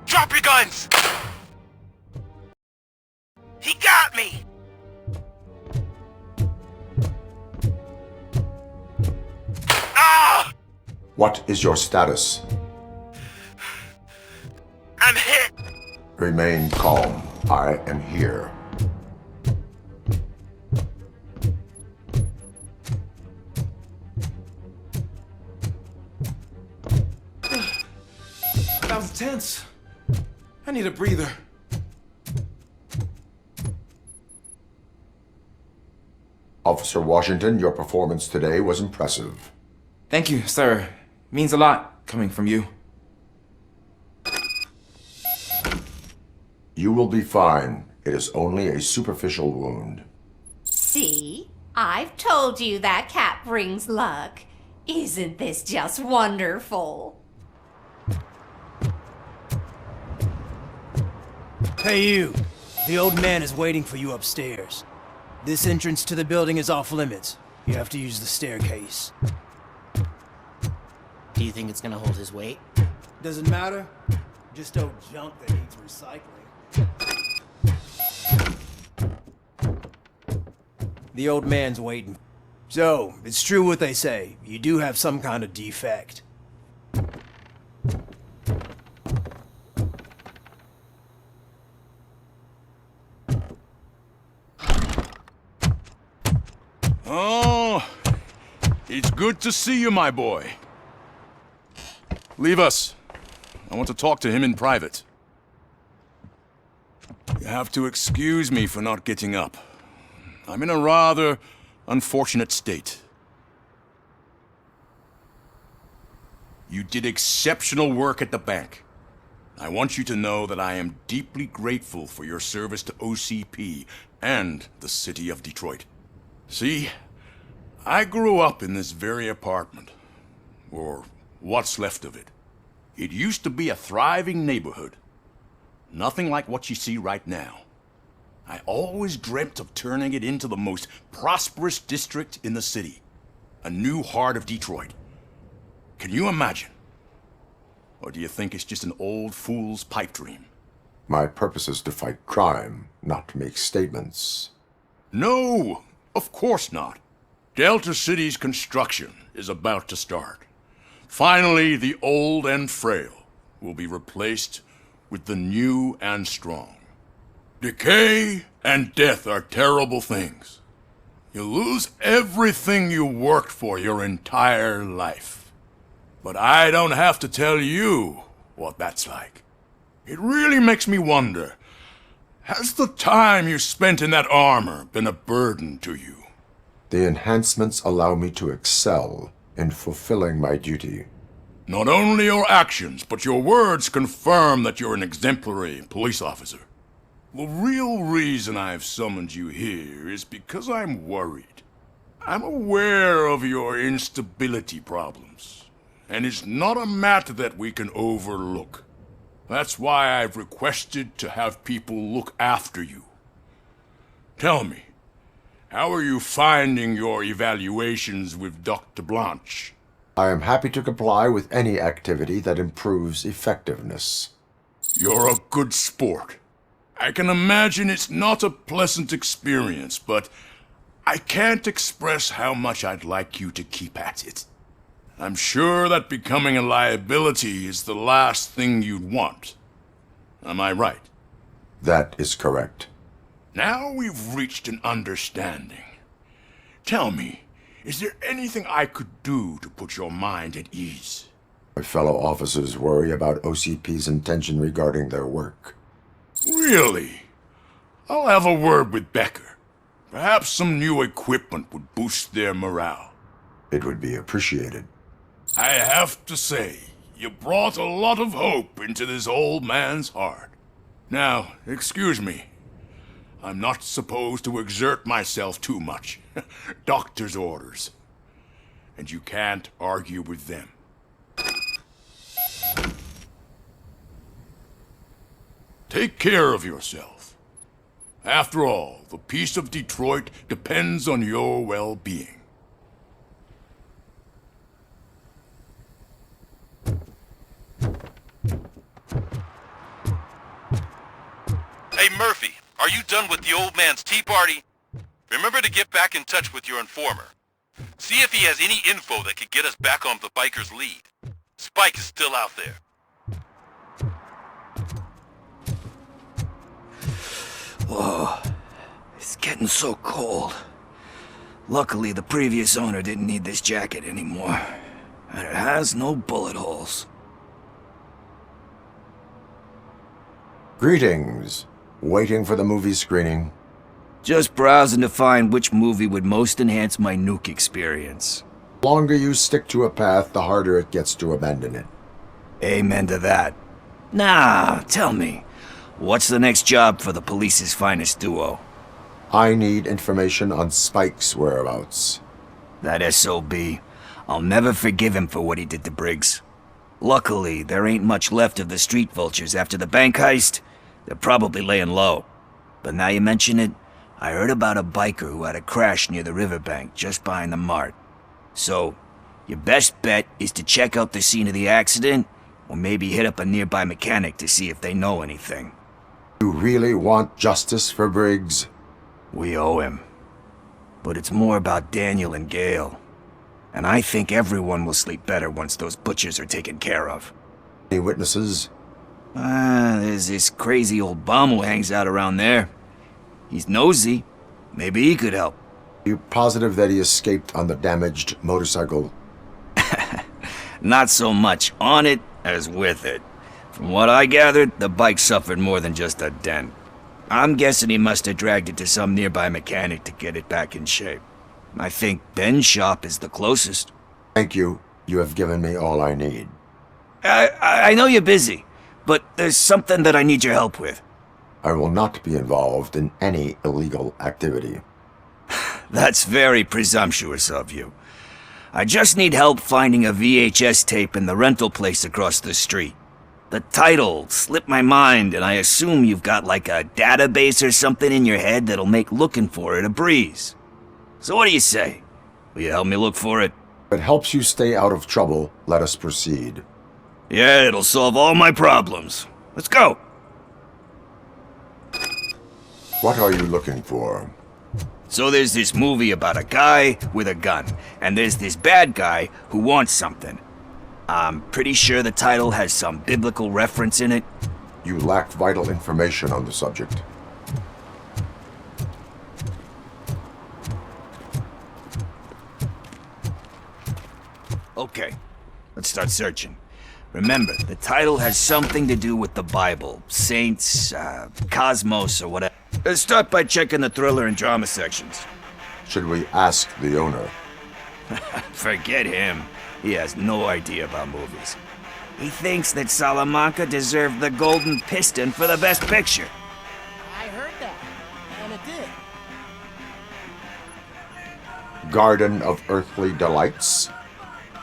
Drop your guns! He got me! Ah! What is your status? I'm hit! Remain calm. I am here. That was tense. I need a breather. Officer Washington, your performance today was impressive. Thank you, sir. Means a lot coming from you. You will be fine. It is only a superficial wound. See? I've told you that cat brings luck. Isn't this just wonderful? Hey, you. The old man is waiting for you upstairs. This entrance to the building is off limits. You have to use the staircase. Do you think it's gonna hold his weight? Doesn't matter. Just old junk that needs recycling. The old man's waiting. So, it's true what they say. You do have some kind of defect. Oh, it's good to see you, my boy. Leave us. I want to talk to him in private. You have to excuse me for not getting up. I'm in a rather unfortunate state. You did exceptional work at the bank. I want you to know that I am deeply grateful for your service to OCP and the city of Detroit. See, I grew up in this very apartment, or what's left of it. It used to be a thriving neighborhood. Nothing like what you see right now. I always dreamt of turning it into the most prosperous district in the city. A new heart of Detroit. Can you imagine? Or do you think it's just an old fool's pipe dream? My purpose is to fight crime, not to make statements. No, of course not. Delta City's construction is about to start. Finally, the old and frail will be replaced with the new and strong. Decay and death are terrible things. You lose everything you worked for your entire life. But I don't have to tell you what that's like. It really makes me wonder, has the time you spent in that armor been a burden to you? The enhancements allow me to excel in fulfilling my duty. Not only your actions, but your words confirm that you're an exemplary police officer. The real reason I've summoned you here is because I'm worried. I'm aware of your instability problems, and it's not a matter that we can overlook. That's why I've requested to have people look after you. Tell me, how are you finding your evaluations with Dr. Blanche? I am happy to comply with any activity that improves effectiveness. You're a good sport. I can imagine it's not a pleasant experience, but I can't express how much I'd like you to keep at it. I'm sure that becoming a liability is the last thing you'd want. Am I right? That is correct. Now we've reached an understanding. Tell me, is there anything I could do to put your mind at ease? My fellow officers worry about OCP's intention regarding their work. Really? I'll have a word with Becker. Perhaps some new equipment would boost their morale. It would be appreciated. I have to say, you brought a lot of hope into this old man's heart. Now, excuse me. I'm not supposed to exert myself too much. Doctor's orders. And you can't argue with them. Take care of yourself. After all, the peace of Detroit depends on your well-being. Hey, Murphy, are you done with the old man's tea party? Remember to get back in touch with your informer. See if he has any info that could get us back on the biker's lead. Spike is still out there. Whoa, it's getting so cold. Luckily, the previous owner didn't need this jacket anymore. And it has no bullet holes. Greetings. Waiting for the movie screening. Just browsing to find which movie would most enhance my nuke experience. The longer you stick to a path, the harder it gets to abandon it. Amen to that. Nah, tell me, what's the next job for the police's finest duo? I need information on Spike's whereabouts. That SOB. I'll never forgive him for what he did to Briggs. Luckily, there ain't much left of the street vultures after the bank heist. They're probably laying low. But now you mention it, I heard about a biker who had a crash near the riverbank just behind the mart. So, your best bet is to check out the scene of the accident, or maybe hit up a nearby mechanic to see if they know anything. You really want justice for Briggs? We owe him. But it's more about Daniel and Gale. And I think everyone will sleep better once those butchers are taken care of. Any witnesses? There's this crazy old bum who hangs out around there. He's nosy. Maybe he could help. You positive that he escaped on the damaged motorcycle? Not so much on it as with it. From what I gathered, the bike suffered more than just a dent. I'm guessing he must have dragged it to some nearby mechanic to get it back in shape. I think Ben's shop is the closest. Thank you. You have given me all I need. I know you're busy, but there's something that I need your help with. I will not be involved in any illegal activity. That's very presumptuous of you. I just need help finding a VHS tape in the rental place across the street. The title slipped my mind, and I assume you've got like a database or something in your head that'll make looking for it a breeze. So what do you say? Will you help me look for it? If it helps you stay out of trouble, let us proceed. Yeah, it'll solve all my problems. Let's go! What are you looking for? So there's this movie about a guy with a gun, and there's this bad guy who wants something. I'm pretty sure the title has some biblical reference in it. You lack vital information on the subject. Okay, let's start searching. Remember, the title has something to do with the Bible, saints, cosmos, or whatever. Let's start by checking the thriller and drama sections. Should we ask the owner? Forget him. He has no idea about movies. He thinks that Salamanca deserved the Golden Piston for the Best Picture. I heard that, and it did. Garden of Earthly Delights?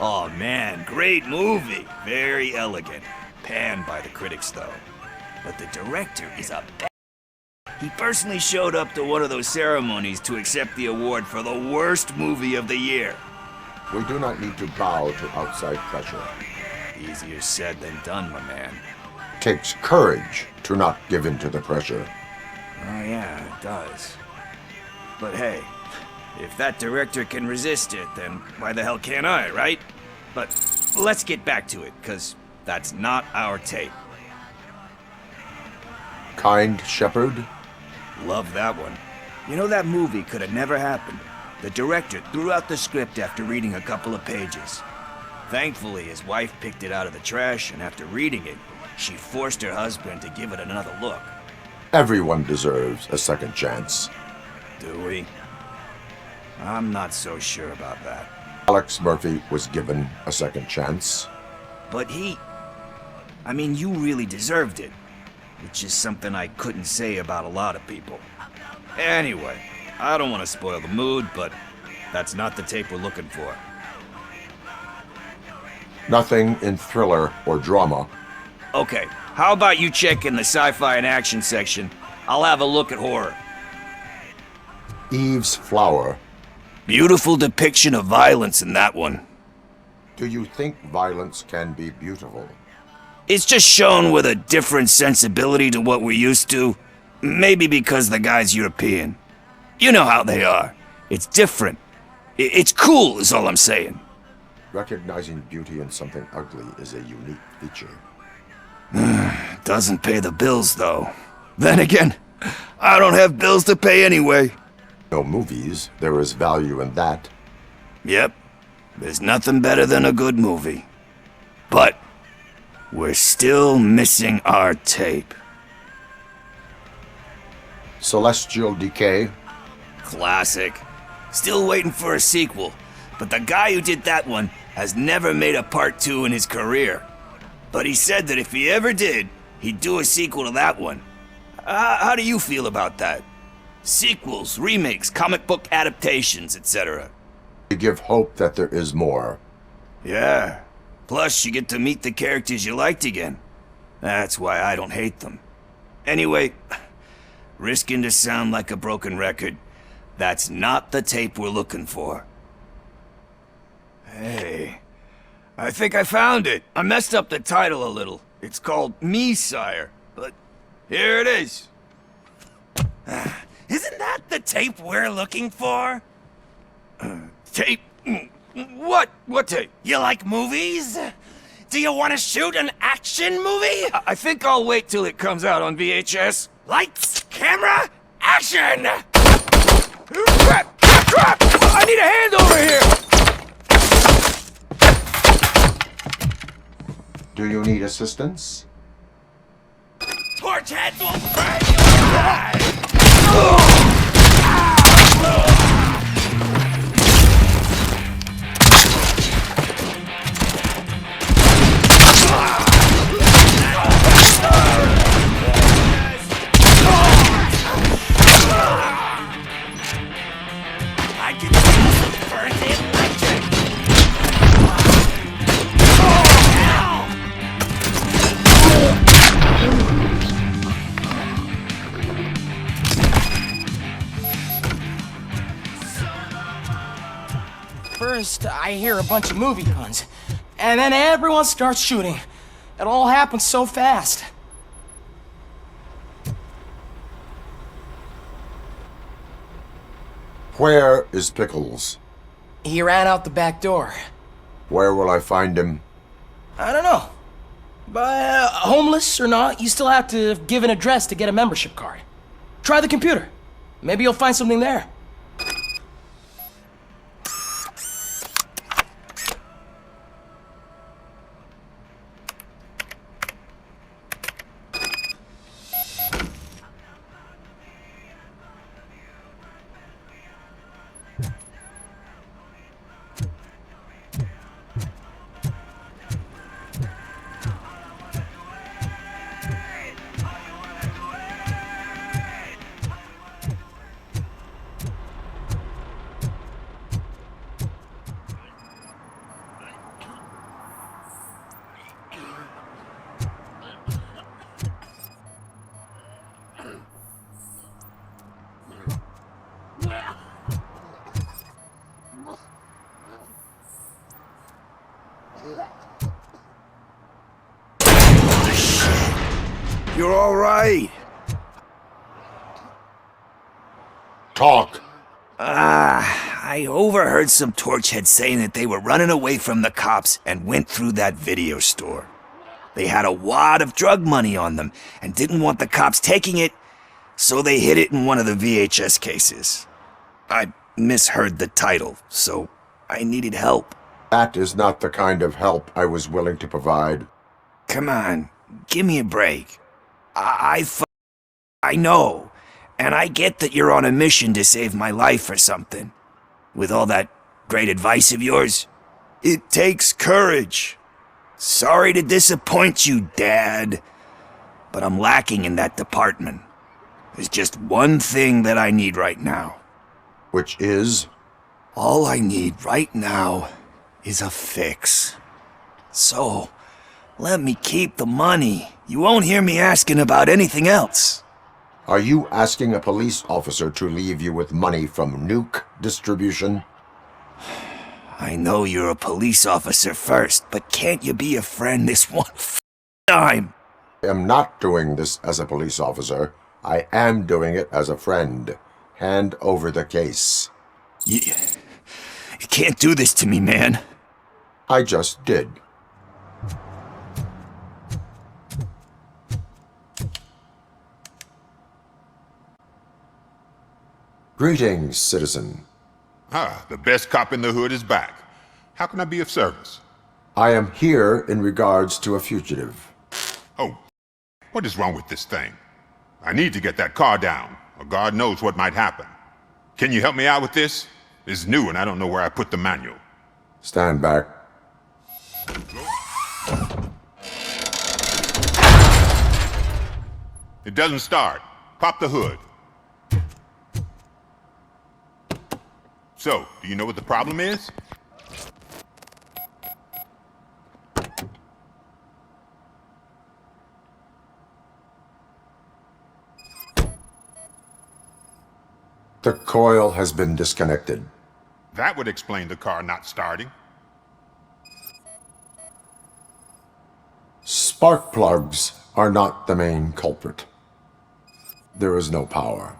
Oh man, great movie. Very elegant. panned by the critics, though. But the director is a He personally showed up to one of those ceremonies to accept the award for the worst movie of the year. We do not need to bow to outside pressure. Easier said than done, my man. It takes courage to not give in to the pressure. Oh yeah, it does. But hey, if that director can resist it, then why the hell can't I, right? But let's get back to it, because that's not our tape. Kind Shepherd? Love that one. You know, that movie could have never happened. The director threw out the script after reading a couple of pages. Thankfully, his wife picked it out of the trash, and after reading it, she forced her husband to give it another look. Everyone deserves a second chance. Do we? I'm not so sure about that. Alex Murphy was given a second chance. But I mean, you really deserved it. Which is something I couldn't say about a lot of people. Anyway, I don't want to spoil the mood, but that's not the tape we're looking for. Nothing in thriller or drama. Okay, how about you check in the sci-fi and action section? I'll have a look at horror. Eve's Flower. Beautiful depiction of violence in that one. Do you think violence can be beautiful? It's just shown with a different sensibility to what we're used to. Maybe because the guy's European. You know how they are. It's different. It's cool, is all I'm saying. Recognizing beauty in something ugly is a unique feature. Doesn't pay the bills, though. Then again, I don't have bills to pay anyway. No movies, there is value in that. Yep. There's nothing better than a good movie. But we're still missing our tape. Celestial Decay. Classic. Still waiting for a sequel, but the guy who did that one has never made a part 2 in his career. But he said that if he ever did, he'd do a sequel to that one. How do you feel about that? Sequels, remakes, comic book adaptations, etc. You give hope that there is more. Yeah. Plus, you get to meet the characters you liked again. That's why I don't hate them. Anyway, risking to sound like a broken record, that's not the tape we're looking for. Hey, I think I found it. I messed up the title a little. It's called Me, Sire, but here it is. Isn't that the tape we're looking for? Tape? What tape? You like movies? Do you want to shoot an action movie? I think I'll wait till it comes out on VHS. Lights, camera, action! Crap! I need a hand over here! Do you need assistance? Torch heads will burn you alive! I can feel the burnt electric! First, I hear a bunch of movie guns, and then everyone starts shooting. It all happens so fast. Where is Pickles? He ran out the back door. Where will I find him? I don't know. But homeless or not, you still have to give an address to get a membership card. Try the computer. Maybe you'll find something there. You're all right. Talk. I overheard some torchheads saying that they were running away from the cops and went through that video store. They had a wad of drug money on them and didn't want the cops taking it, so they hid it in one of the VHS cases. I misheard the title, so I needed help. That is not the kind of help I was willing to provide. Come on, give me a break. I know, and I get that you're on a mission to save my life or something. With all that great advice of yours, it takes courage. Sorry to disappoint you, Dad, but I'm lacking in that department. There's just one thing that I need right now. Which is? All I need right now is a fix. So, let me keep the money. You won't hear me asking about anything else. Are you asking a police officer to leave you with money from nuke distribution? I know you're a police officer first, but can't you be a friend this one time? I am not doing this as a police officer. I am doing it as a friend. Hand over the case. You can't do this to me, man. I just did. Greetings, citizen. Ah, the best cop in the hood is back. How can I be of service? I am here in regards to a fugitive. Oh, what is wrong with this thing? I need to get that car down, or God knows what might happen. Can you help me out with this? It's new and I don't know where I put the manual. Stand back. It doesn't start. Pop the hood. So, do you know what the problem is? The coil has been disconnected. That would explain the car not starting. Spark plugs are not the main culprit. There is no power.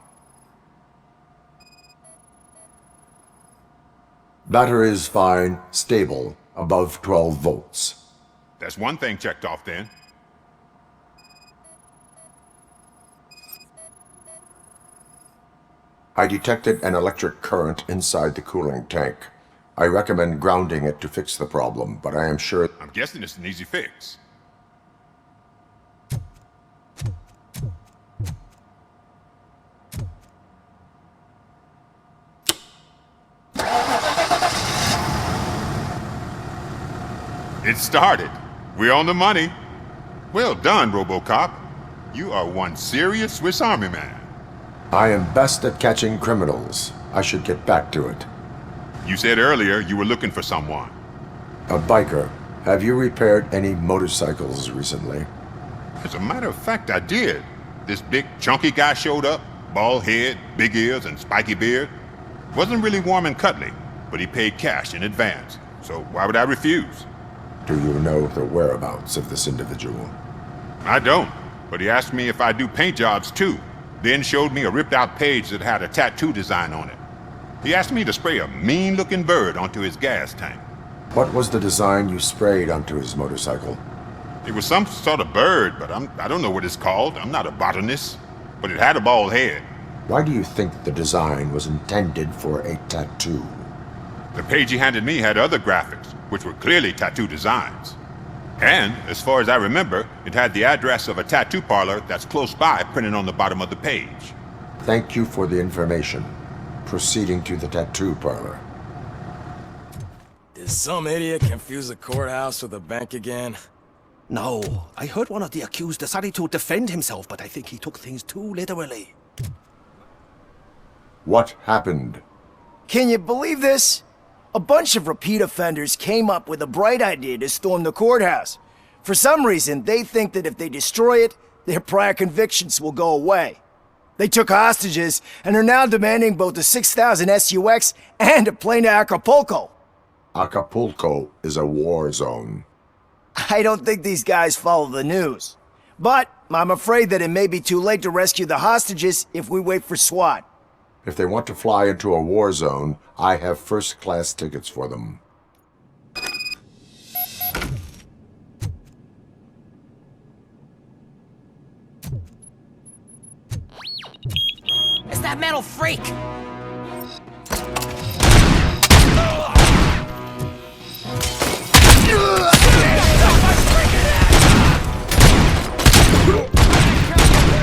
Battery is fine, stable, above 12 volts. That's one thing checked off then. I detected an electric current inside the cooling tank. I recommend grounding it to fix the problem, but I am sure... I'm guessing it's an easy fix. It started. We're on the money. Well done, RoboCop. You are one serious Swiss Army man. I am best at catching criminals. I should get back to it. You said earlier you were looking for someone. A biker. Have you repaired any motorcycles recently? As a matter of fact, I did. This big, chunky guy showed up. Bald head, big ears, and spiky beard. Wasn't really warm and cuddly, but he paid cash in advance. So why would I refuse? Do you know the whereabouts of this individual? I don't, but he asked me if I do paint jobs too. Then showed me a ripped-out page that had a tattoo design on it. He asked me to spray a mean-looking bird onto his gas tank. What was the design you sprayed onto his motorcycle? It was some sort of bird, but I don't know what it's called. I'm not a botanist. But it had a bald head. Why do you think the design was intended for a tattoo? The page he handed me had other graphics, which were clearly tattoo designs. And, as far as I remember, it had the address of a tattoo parlor that's close by printed on the bottom of the page. Thank you for the information. Proceeding to the tattoo parlor. Did some idiot confuse the courthouse with a bank again? No, I heard one of the accused decided to defend himself, but I think he took things too literally. What happened? Can you believe this? A bunch of repeat offenders came up with a bright idea to storm the courthouse. For some reason, they think that if they destroy it, their prior convictions will go away. They took hostages and are now demanding both a 6,000 SUX and a plane to Acapulco. Acapulco is a war zone. I don't think these guys follow the news. But I'm afraid that it may be too late to rescue the hostages if we wait for SWAT. If they want to fly into a war zone, I have first-class tickets for them. It's that metal freak!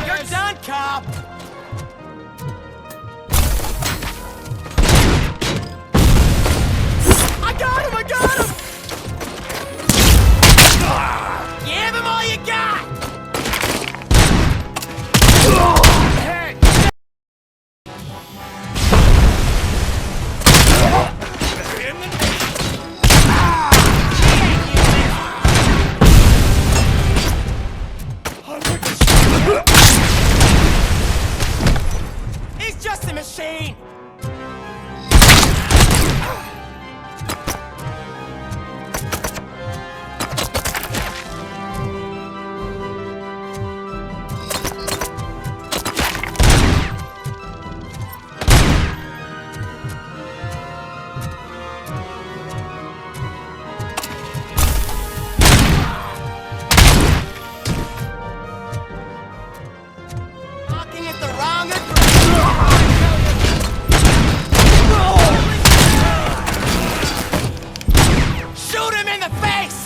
You're done, cop! I got him! Give him all you got! He's just a machine! Looking at the wrong shoot him in the face!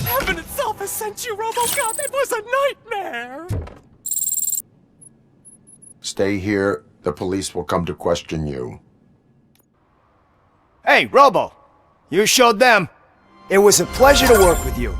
Heaven itself has sent you, RoboCop! It was a nightmare! Stay here. The police will come to question you. Hey, Robo! You showed them. It was a pleasure to work with you.